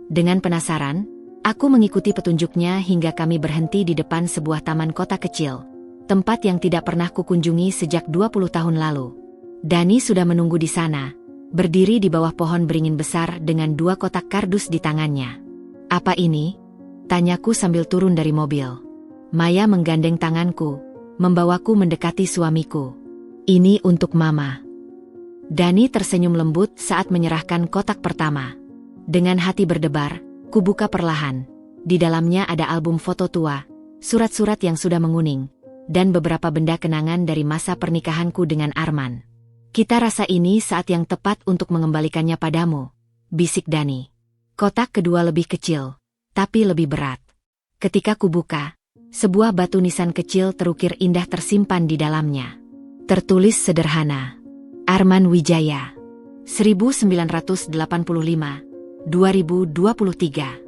Dengan penasaran, aku mengikuti petunjuknya hingga kami berhenti di depan sebuah taman kota kecil, tempat yang tidak pernah kukunjungi sejak 20 tahun lalu. Dani sudah menunggu di sana, berdiri di bawah pohon beringin besar dengan 2 kotak kardus di tangannya. Apa ini? Tanyaku sambil turun dari mobil. Maya menggandeng tanganku, membawaku mendekati suamiku. Ini untuk Mama. Dani tersenyum lembut saat menyerahkan kotak pertama. Dengan hati berdebar, kubuka perlahan. Di dalamnya ada album foto tua, surat-surat yang sudah menguning, dan beberapa benda kenangan dari masa pernikahanku dengan Arman. Kita rasa ini saat yang tepat untuk mengembalikannya padamu, bisik Dani. Kotak kedua lebih kecil, tapi lebih berat. Ketika kubuka, sebuah batu nisan kecil terukir indah tersimpan di dalamnya. Tertulis sederhana, Arman Wijaya, 1985-2023.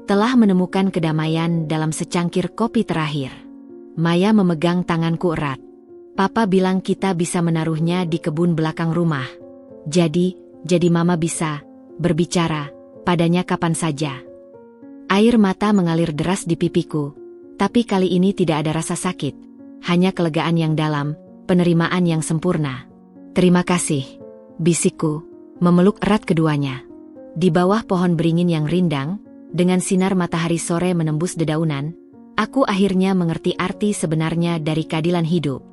Telah menemukan kedamaian dalam secangkir kopi terakhir. Maya memegang tanganku erat. Papa bilang kita bisa menaruhnya di kebun belakang rumah. Jadi Mama bisa berbicara padanya kapan saja. Air mata mengalir deras di pipiku, tapi kali ini tidak ada rasa sakit, hanya kelegaan yang dalam, penerimaan yang sempurna. Terima kasih, bisikku, memeluk erat keduanya. Di bawah pohon beringin yang rindang, dengan sinar matahari sore menembus dedaunan, aku akhirnya mengerti arti sebenarnya dari keadilan hidup.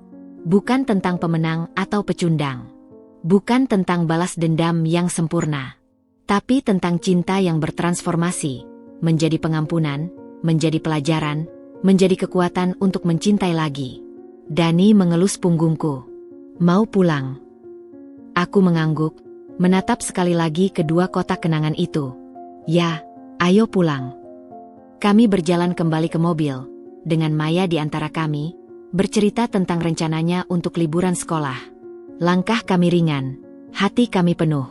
Bukan tentang pemenang atau pecundang. Bukan tentang balas dendam yang sempurna. Tapi tentang cinta yang bertransformasi, menjadi pengampunan, menjadi pelajaran, menjadi kekuatan untuk mencintai lagi. Dani mengelus punggungku. Mau pulang? Aku mengangguk, menatap sekali lagi kedua kotak kenangan itu. Ya. Ayo pulang. Kami berjalan kembali ke mobil, dengan Maya di antara kami, bercerita tentang rencananya untuk liburan sekolah. Langkah kami ringan, hati kami penuh.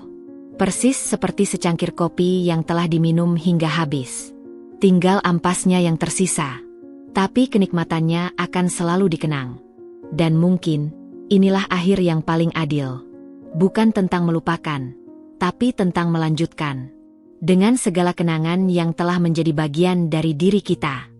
Persis seperti secangkir kopi yang telah diminum hingga habis. Tinggal ampasnya yang tersisa. Tapi kenikmatannya akan selalu dikenang. Dan mungkin, inilah akhir yang paling adil. Bukan tentang melupakan, tapi tentang melanjutkan. Dengan segala kenangan yang telah menjadi bagian dari diri kita.